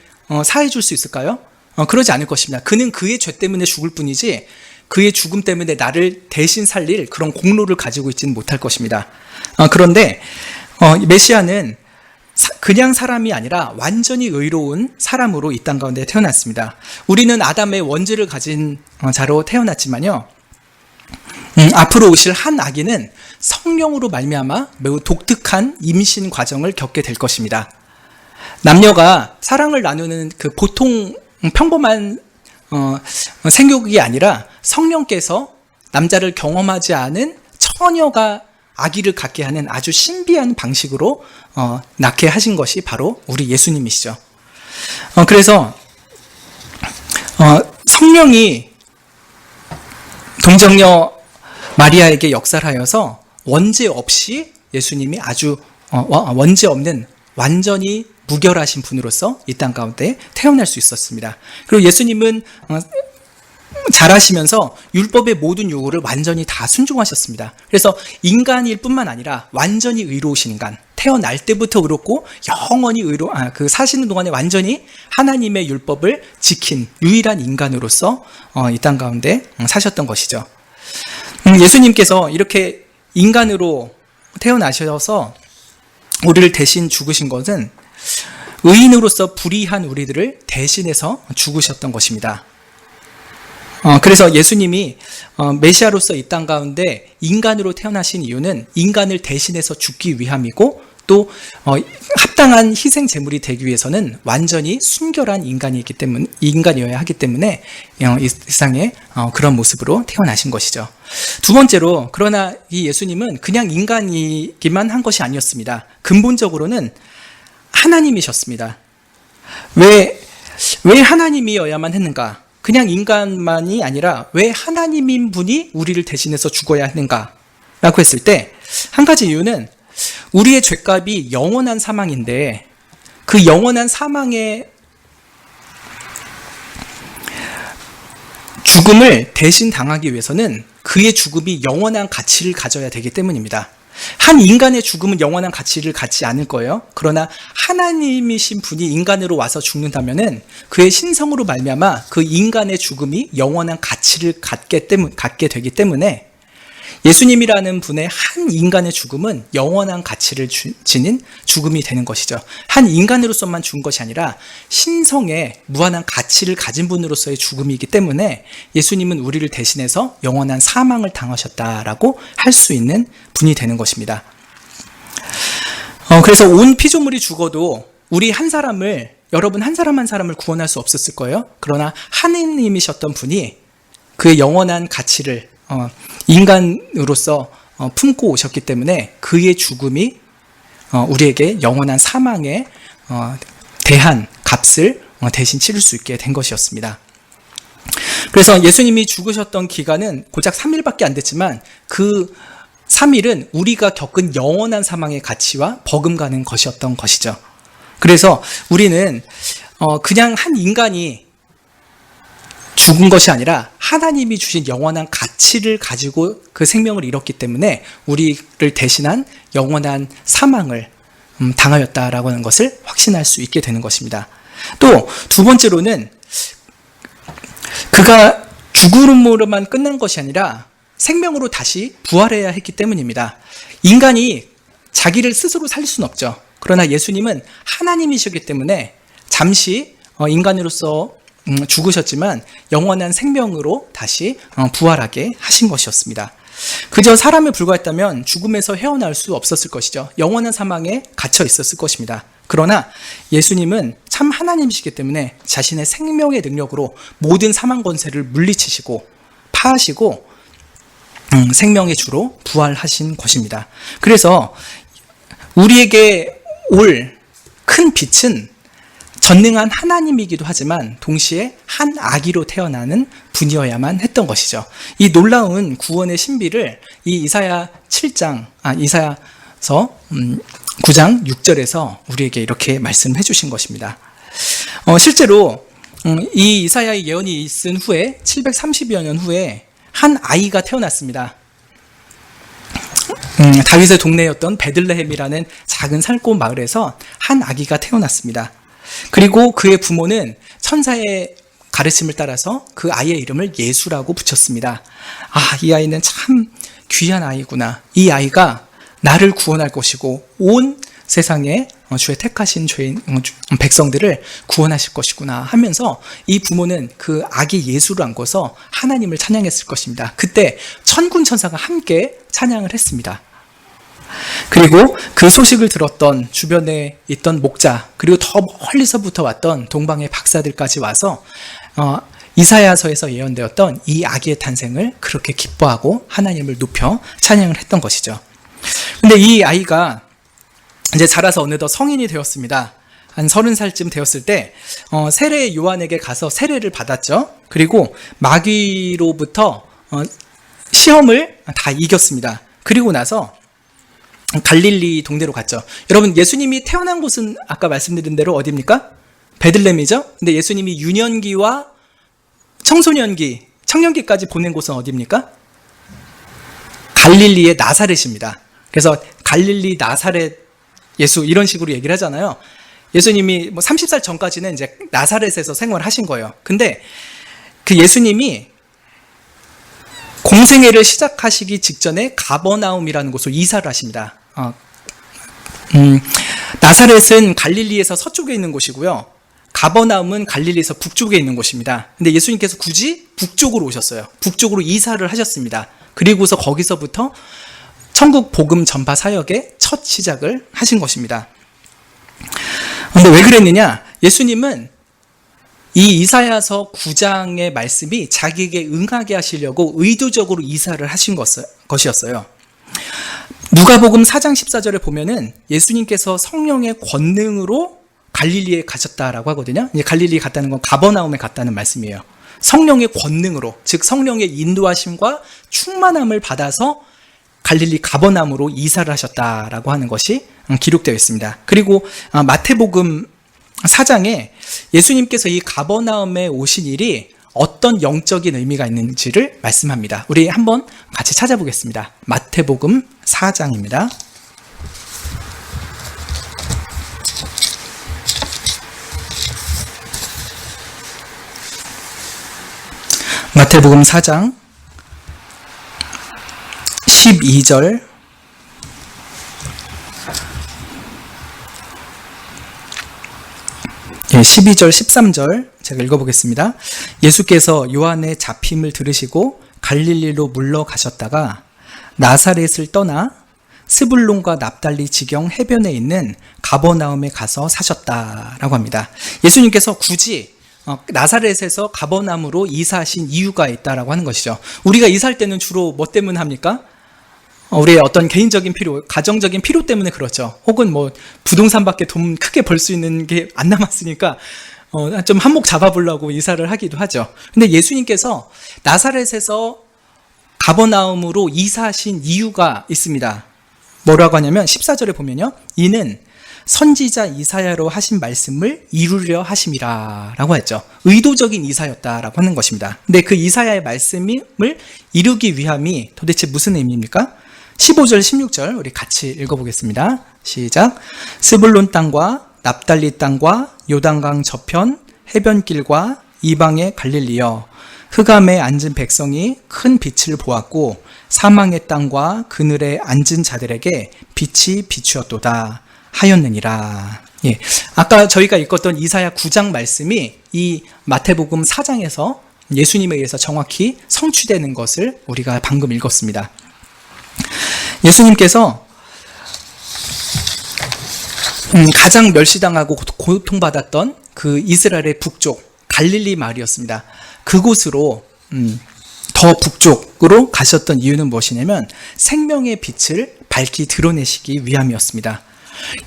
사해 줄 수 있을까요? 그러지 않을 것입니다. 그는 그의 죄 때문에 죽을 뿐이지 그의 죽음 때문에 나를 대신 살릴 그런 공로를 가지고 있지는 못할 것입니다. 그런데 메시아는 그냥 사람이 아니라 완전히 의로운 사람으로 이 땅 가운데 태어났습니다. 우리는 아담의 원죄를 가진 자로 태어났지만요. 앞으로 오실 한 아기는 성령으로 말미암아 매우 독특한 임신 과정을 겪게 될 것입니다. 남녀가 사랑을 나누는 그 보통 평범한 생육이 아니라 성령께서 남자를 경험하지 않은 처녀가 아기를 갖게 하는 아주 신비한 방식으로 낳게 하신 것이 바로 우리 예수님이시죠. 그래서 성령이 동정녀 마리아에게 역사를 하여서 원죄 없이 예수님이 아주 원죄 없는 완전히 무결하신 분으로서 이 땅 가운데 태어날 수 있었습니다. 그리고 예수님은 자라시면서 율법의 모든 요구를 완전히 다 순종하셨습니다. 그래서 인간일 뿐만 아니라 완전히 의로우신 인간, 태어날 때부터 의롭고 영원히 그 사시는 동안에 완전히 하나님의 율법을 지킨 유일한 인간으로서 이 땅 가운데 사셨던 것이죠. 예수님께서 이렇게 인간으로 태어나셔서 우리를 대신 죽으신 것은 의인으로서 불의한 우리들을 대신해서 죽으셨던 것입니다. 그래서 예수님이 메시아로서 이 땅 가운데 인간으로 태어나신 이유는 인간을 대신해서 죽기 위함이고, 또 합당한 희생 제물이 되기 위해서는 완전히 순결한 인간이어야 하기 때문에 이 세상에 그런 모습으로 태어나신 것이죠. 두 번째로, 그러나 이 예수님은 그냥 인간이기만 한 것이 아니었습니다. 근본적으로는 하나님이셨습니다. 왜 하나님이어야만 했는가? 그냥 인간만이 아니라 왜 하나님인 분이 우리를 대신해서 죽어야 하는가? 라고 했을 때 한 가지 이유는 우리의 죄값이 영원한 사망인데, 그 영원한 사망의 죽음을 대신 당하기 위해서는 그의 죽음이 영원한 가치를 가져야 되기 때문입니다. 한 인간의 죽음은 영원한 가치를 갖지 않을 거예요. 그러나 하나님이신 분이 인간으로 와서 죽는다면은 그의 신성으로 말미암아 그 인간의 죽음이 영원한 가치를 갖게 되기 때문에 예수님이라는 분의 한 인간의 죽음은 영원한 가치를 지닌 죽음이 되는 것이죠. 한 인간으로서만 죽은 것이 아니라 신성의 무한한 가치를 가진 분으로서의 죽음이기 때문에 예수님은 우리를 대신해서 영원한 사망을 당하셨다라고 할 수 있는 분이 되는 것입니다. 그래서 온 피조물이 죽어도 우리 여러분 한 사람 한 사람을 구원할 수 없었을 거예요. 그러나 하느님이셨던 분이 그의 영원한 가치를 인간으로서 품고 오셨기 때문에 그의 죽음이 우리에게 영원한 사망에 대한 값을 대신 치를 수 있게 된 것이었습니다. 그래서 예수님이 죽으셨던 기간은 고작 3일밖에 안 됐지만 그 3일은 우리가 겪은 영원한 사망의 가치와 버금가는 것이었던 것이죠. 그래서 우리는 그냥 한 인간이 죽은 것이 아니라 하나님이 주신 영원한 가치를 가지고 그 생명을 잃었기 때문에 우리를 대신한 영원한 사망을 당하였다라고 하는 것을 확신할 수 있게 되는 것입니다. 또 두 번째로는 그가 죽음으로만 끝난 것이 아니라 생명으로 다시 부활해야 했기 때문입니다. 인간이 자기를 스스로 살릴 수는 없죠. 그러나 예수님은 하나님이시기 때문에 잠시 인간으로서 죽으셨지만 영원한 생명으로 다시 부활하게 하신 것이었습니다. 그저 사람에 불과했다면 죽음에서 헤어나올 수 없었을 것이죠. 영원한 사망에 갇혀 있었을 것입니다. 그러나 예수님은 참 하나님이시기 때문에 자신의 생명의 능력으로 모든 사망 권세를 물리치시고 파하시고 생명의 주로 부활하신 것입니다. 그래서 우리에게 올 큰 빛은 전능한 하나님이기도 하지만 동시에 한 아기로 태어나는 분이어야만 했던 것이죠. 이 놀라운 구원의 신비를 이 이사야서 9장 6절에서 우리에게 이렇게 말씀해 주신 것입니다. 실제로 이 이사야의 예언이 있은 후에 730여 년 후에 한 아이가 태어났습니다. 다윗의 동네였던 베들레헴이라는 작은 산골 마을에서 한 아기가 태어났습니다. 그리고 그의 부모는 천사의 가르침을 따라서 그 아이의 이름을 예수라고 붙였습니다. 이 아이는 참 귀한 아이구나. 이 아이가 나를 구원할 것이고 온 세상에 주의 택하신 죄인 백성들을 구원하실 것이구나 하면서 이 부모는 그 아기 예수를 안고서 하나님을 찬양했을 것입니다. 그때 천군 천사가 함께 찬양을 했습니다. 그리고 그 소식을 들었던 주변에 있던 목자, 그리고 더 멀리서부터 왔던 동방의 박사들까지 와서 이사야서에서 예언되었던 이 아기의 탄생을 그렇게 기뻐하고 하나님을 높여 찬양을 했던 것이죠. 근데 이 아이가 이제 자라서 어느덧 성인이 되었습니다. 한 30살쯤 되었을 때 세례 요한에게 가서 세례를 받았죠. 그리고 마귀로부터 시험을 다 이겼습니다. 그리고 나서 갈릴리 동네로 갔죠. 여러분, 예수님이 태어난 곳은 아까 말씀드린 대로 어디입니까? 베들레헴이죠. 근데 예수님이 유년기와 청소년기, 청년기까지 보낸 곳은 어디입니까? 갈릴리의 나사렛입니다. 그래서 갈릴리 나사렛 예수 이런 식으로 얘기를 하잖아요. 예수님이 30살 전까지는 이제 나사렛에서 생활하신 거예요. 근데 그 예수님이 공생애를 시작하시기 직전에 가버나움이라는 곳으로 이사를 하십니다. 나사렛은 갈릴리에서 서쪽에 있는 곳이고요. 가버나움은 갈릴리에서 북쪽에 있는 곳입니다. 근데 예수님께서 굳이 북쪽으로 오셨어요. 북쪽으로 이사를 하셨습니다. 그리고서 거기서부터 천국 복음 전파 사역의 첫 시작을 하신 것입니다. 근데 왜 그랬느냐? 예수님은 이 이사야서 9장의 말씀이 자기에게 응하게 하시려고 의도적으로 이사를 하신 것이었어요. 누가복음 4장 14절에 보면은 예수님께서 성령의 권능으로 갈릴리에 가셨다라고 하거든요. 이제 갈릴리에 갔다는 건 가버나움에 갔다는 말씀이에요. 성령의 권능으로, 즉 성령의 인도하심과 충만함을 받아서 갈릴리 가버나움으로 이사를 하셨다라고 하는 것이 기록되어 있습니다. 그리고 마태복음 4장에 예수님께서 이 가버나움에 오신 일이 어떤 영적인 의미가 있는지를 말씀합니다. 우리 한번 같이 찾아보겠습니다. 마태복음 4장입니다. 마태복음 4장 12절 12절 13절 제가 읽어보겠습니다. 예수께서 요한의 잡힘을 들으시고 갈릴리로 물러가셨다가 나사렛을 떠나 스불론과 납달리 지경 해변에 있는 가버나움에 가서 사셨다라고 합니다. 예수님께서 굳이 나사렛에서 가버나움으로 이사하신 이유가 있다라고 하는 것이죠. 우리가 이사할 때는 주로 뭐 때문에 합니까? 우리의 어떤 개인적인 필요, 가정적인 필요 때문에 그렇죠. 혹은 뭐 부동산밖에 돈 크게 벌 수 있는 게 안 남았으니까 좀 한몫 잡아보려고 이사를 하기도 하죠. 근데 예수님께서 나사렛에서 가버나움으로 이사하신 이유가 있습니다. 뭐라고 하냐면 14절에 보면요. 이는 선지자 이사야로 하신 말씀을 이루려 하심이라 라고 했죠. 의도적인 이사였다라고 하는 것입니다. 근데 그 이사야의 말씀을 이루기 위함이 도대체 무슨 의미입니까? 15절 16절 우리 같이 읽어보겠습니다. 시작. 스불론 땅과 납달리 땅과 요단강 저편 해변길과 이방의 갈릴리여, 흑암에 앉은 백성이 큰 빛을 보았고 사망의 땅과 그늘에 앉은 자들에게 빛이 비추었도다 하였느니라. 예, 아까 저희가 읽었던 이사야 9장 말씀이 이 마태복음 4장에서 예수님에 의해서 정확히 성취되는 것을 우리가 방금 읽었습니다. 예수님께서 가장 멸시당하고 고통받았던 그 이스라엘의 북쪽 갈릴리 마을이었습니다. 그곳으로 더 북쪽으로 가셨던 이유는 무엇이냐면 생명의 빛을 밝히 드러내시기 위함이었습니다.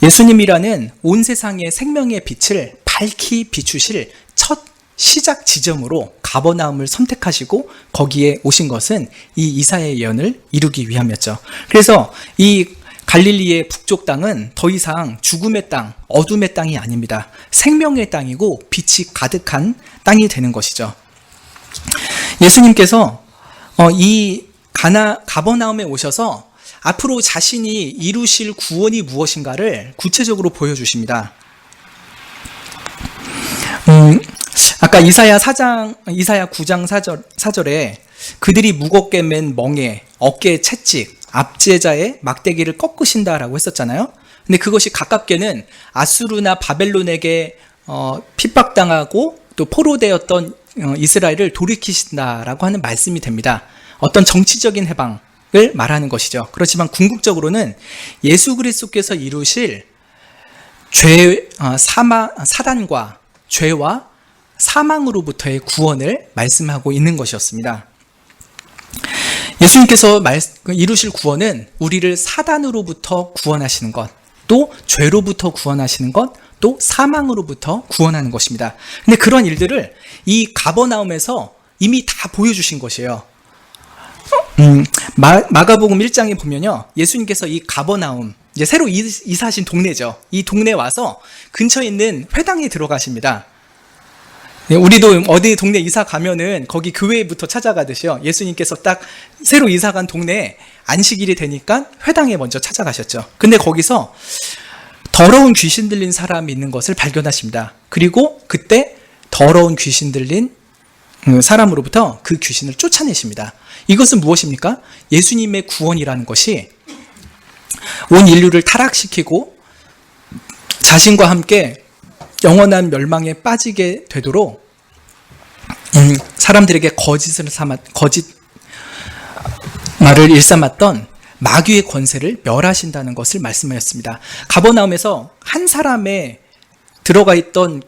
예수님이라는 온 세상의 생명의 빛을 밝히 비추실 첫 시작 지점으로 가버나움을 선택하시고 거기에 오신 것은 이 이사야의 예언을 이루기 위함이었죠. 그래서 이 갈릴리의 북쪽 땅은 더 이상 죽음의 땅, 어둠의 땅이 아닙니다. 생명의 땅이고 빛이 가득한 땅이 되는 것이죠. 예수님께서 이 가버나움에 오셔서 앞으로 자신이 이루실 구원이 무엇인가를 구체적으로 보여주십니다. 아까 이사야 9장 4절에 그들이 무겁게 맨 멍에 어깨에 채찍, 압제자의 막대기를 꺾으신다라고 했었잖아요. 근데 그것이 가깝게는 아수르나 바벨론에게 핍박당하고 또 포로되었던 이스라엘을 돌이키신다라고 하는 말씀이 됩니다. 어떤 정치적인 해방을 말하는 것이죠. 그렇지만 궁극적으로는 예수 그리스도께서 이루실 사단과 죄와 사망으로부터의 구원을 말씀하고 있는 것이었습니다. 예수님께서 이루실 구원은 우리를 사단으로부터 구원하시는 것, 또 죄로부터 구원하시는 것, 또 사망으로부터 구원하는 것입니다. 근데 그런 일들을 이 가버나움에서 이미 다 보여주신 것이에요. 마가복음 1장에 보면요, 예수님께서 이 가버나움, 이제 새로 이사하신 동네죠. 이 동네에 와서 근처에 있는 회당에 들어가십니다. 우리도 어디 동네 이사 가면은 거기 교회부터 찾아가듯이요, 예수님께서 딱 새로 이사 간 동네에 안식일이 되니까 회당에 먼저 찾아가셨죠. 근데 거기서 더러운 귀신 들린 사람이 있는 것을 발견하십니다. 그리고 그때 더러운 귀신 들린 사람으로부터 그 귀신을 쫓아내십니다. 이것은 무엇입니까? 예수님의 구원이라는 것이 온 인류를 타락시키고 자신과 함께 영원한 멸망에 빠지게 되도록 사람들에게 거짓 말을 일삼았던 마귀의 권세를 멸하신다는 것을 말씀하셨습니다. 가버나움에서 한 사람의 들어가 있던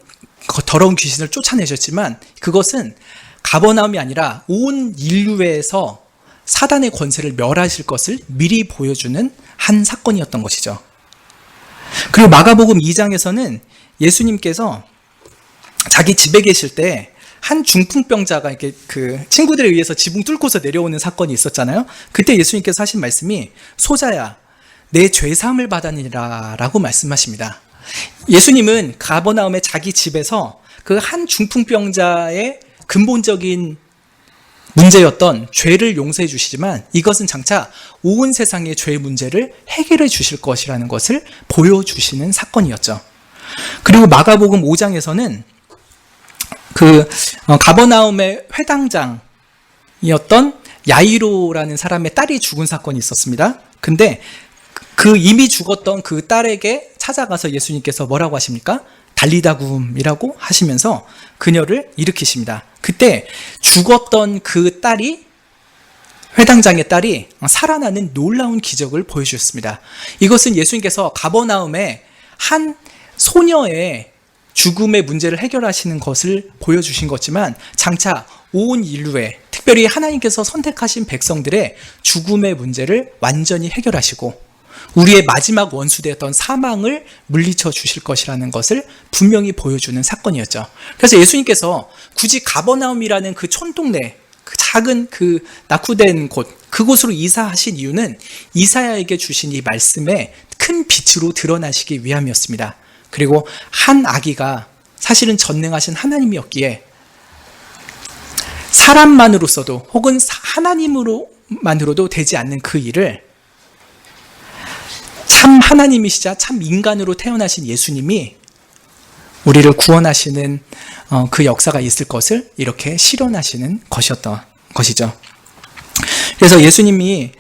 더러운 귀신을 쫓아내셨지만 그것은 가버나움이 아니라 온 인류에서 사단의 권세를 멸하실 것을 미리 보여주는 한 사건이었던 것이죠. 그리고 마가복음 2장에서는 예수님께서 자기 집에 계실 때 한 중풍병자가 이렇게 그 친구들에 의해서 지붕 뚫고서 내려오는 사건이 있었잖아요. 그때 예수님께서 하신 말씀이 소자야, 내 죄사함을 받았느니라 라고 말씀하십니다. 예수님은 가버나움의 자기 집에서 그 한 중풍병자의 근본적인 문제였던 죄를 용서해 주시지만 이것은 장차 온 세상의 죄의 문제를 해결해 주실 것이라는 것을 보여주시는 사건이었죠. 그리고 마가복음 5장에서는 가버나움의 회당장이었던 야이로라는 사람의 딸이 죽은 사건이 있었습니다. 근데 그 이미 죽었던 그 딸에게 찾아가서 예수님께서 뭐라고 하십니까? 달리다굼이라고 하시면서 그녀를 일으키십니다. 그때 죽었던 그 딸이, 회당장의 딸이 살아나는 놀라운 기적을 보여주셨습니다. 이것은 예수님께서 가버나움의 한 소녀의 죽음의 문제를 해결하시는 것을 보여주신 거지만 장차 온 인류의, 특별히 하나님께서 선택하신 백성들의 죽음의 문제를 완전히 해결하시고 우리의 마지막 원수되었던 사망을 물리쳐 주실 것이라는 것을 분명히 보여주는 사건이었죠. 그래서 예수님께서 굳이 가버나움이라는 그 촌동네, 그 작은 그 낙후된 곳, 그곳으로 이사하신 이유는 이사야에게 주신 이 말씀에 큰 빛으로 드러나시기 위함이었습니다. 그리고 한 아기가 사실은 전능하신 하나님이었기에 사람만으로서도 혹은 하나님으로만으로도 되지 않는 그 일을 참 하나님이시자 참 인간으로 태어나신 예수님이 우리를 구원하시는 그 역사가 있을 것을 이렇게 실현하시는 것이었던 것이죠. 그래서 예수님이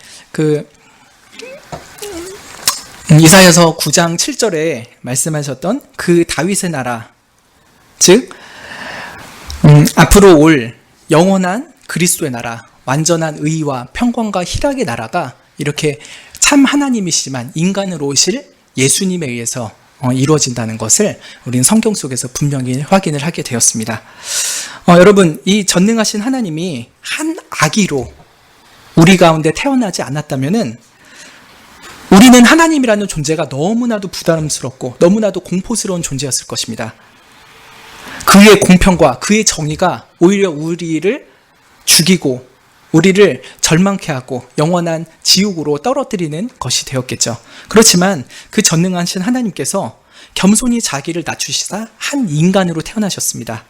이사야서 9장 7절에 말씀하셨던 그 다윗의 나라, 즉 앞으로 올 영원한 그리스도의 나라, 완전한 의와 평강과 희락의 나라가 이렇게 참 하나님이시지만 인간으로 오실 예수님에 의해서 이루어진다는 것을 우리는 성경 속에서 분명히 확인을 하게 되었습니다. 여러분, 이 전능하신 하나님이 한 아기로 우리 가운데 태어나지 않았다면은 우리는 하나님이라는 존재가 너무나도 부담스럽고 너무나도 공포스러운 존재였을 것입니다. 그의 공평과 그의 정의가 오히려 우리를 죽이고 우리를 절망케 하고 영원한 지옥으로 떨어뜨리는 것이 되었겠죠. 그렇지만 그 전능하신 하나님께서 겸손히 자기를 낮추시사 한 인간으로 태어나셨습니다.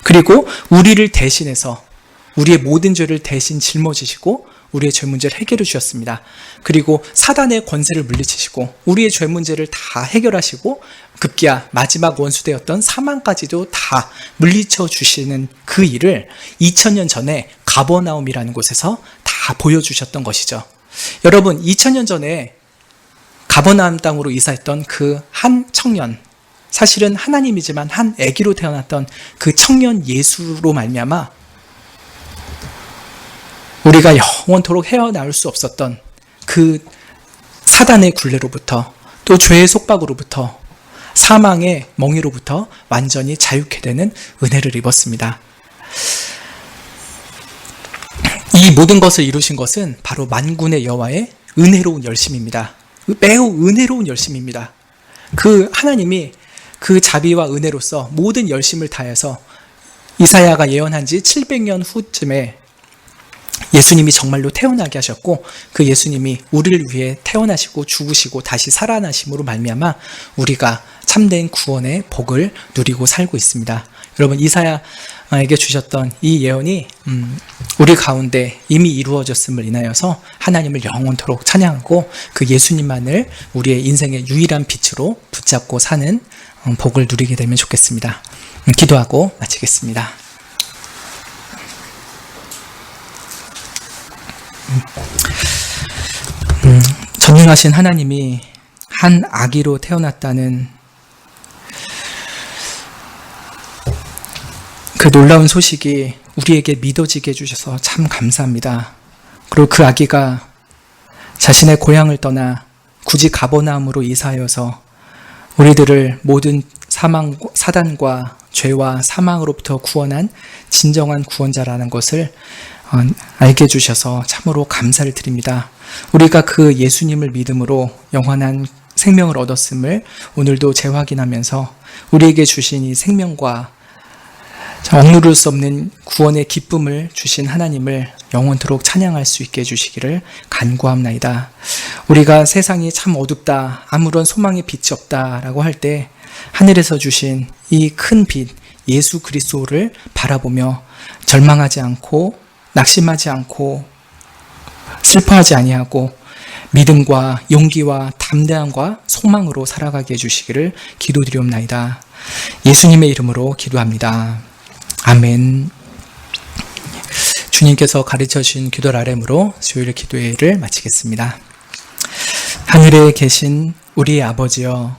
그리고 우리를 대신해서 우리의 모든 죄를 대신 짊어지시고 우리의 죄 문제를 해결해 주셨습니다. 그리고 사단의 권세를 물리치시고 우리의 죄 문제를 다 해결하시고 급기야 마지막 원수되었던 사망까지도 다 물리쳐 주시는 그 일을 2000년 전에 가버나움이라는 곳에서 다 보여주셨던 것이죠. 여러분, 2000년 전에 가버나움 땅으로 이사했던 그 한 청년, 사실은 하나님이지만 한 아기로 태어났던 그 청년 예수로 말미암아 우리가 영원토록 헤어나올 수 없었던 그 사단의 굴레로부터, 또 죄의 속박으로부터, 사망의 멍에로부터 완전히 자유케 되는 은혜를 입었습니다. 이 모든 것을 이루신 것은 바로 만군의 여호와의 은혜로운 열심입니다. 매우 은혜로운 열심입니다. 그 하나님이 그 자비와 은혜로서 모든 열심을 다해서 이사야가 예언한 지 700년 후쯤에 예수님이 정말로 태어나게 하셨고, 그 예수님이 우리를 위해 태어나시고 죽으시고 다시 살아나심으로 말미암아 우리가 참된 구원의 복을 누리고 살고 있습니다. 여러분, 이사야에게 주셨던 이 예언이 우리 가운데 이미 이루어졌음을 인하여서 하나님을 영원토록 찬양하고 그 예수님만을 우리의 인생의 유일한 빛으로 붙잡고 사는 복을 누리게 되면 좋겠습니다. 기도하고 마치겠습니다. 전능하신 하나님이 한 아기로 태어났다는 그 놀라운 소식이 우리에게 믿어지게 해주셔서 참 감사합니다. 그리고 그 아기가 자신의 고향을 떠나 굳이 가버나움으로 이사하여서 우리들을 모든 사단과 죄와 사망으로부터 구원한 진정한 구원자라는 것을 알게 해주셔서 참으로 감사를 드립니다. 우리가 그 예수님을 믿음으로 영원한 생명을 얻었음을 오늘도 재확인하면서 우리에게 주신 이 생명과 억누를 수 없는 구원의 기쁨을 주신 하나님을 영원토록 찬양할 수 있게 해주시기를 간구합나이다. 우리가 세상이 참 어둡다, 아무런 소망의 빛이 없다라고 할 때 하늘에서 주신 이 큰 빛 예수 그리스도를 바라보며 절망하지 않고 낙심하지 않고 슬퍼하지 아니하고 믿음과 용기와 담대함과 소망으로 살아가게 해주시기를 기도드리옵나이다. 예수님의 이름으로 기도합니다. 아멘. 주님께서 가르쳐 주신 기도 아뢰므로 수요일 기도회를 마치겠습니다. 하늘에 계신 우리 아버지여,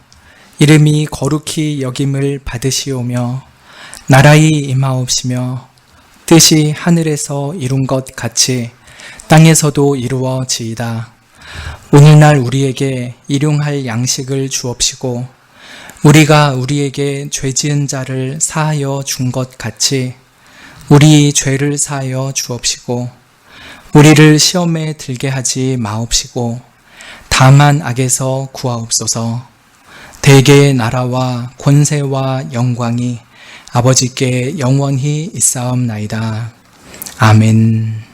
이름이 거룩히 여김을 받으시오며 나라의 임하옵시며 뜻이 하늘에서 이룬 것 같이 땅에서도 이루어지이다. 오늘날 우리에게 일용할 양식을 주옵시고 우리가 우리에게 죄 지은 자를 사하여 준 것 같이 우리 죄를 사하여 주옵시고 우리를 시험에 들게 하지 마옵시고 다만 악에서 구하옵소서. 대개의 나라와 권세와 영광이 아버지께 영원히 있사옵나이다. 아멘.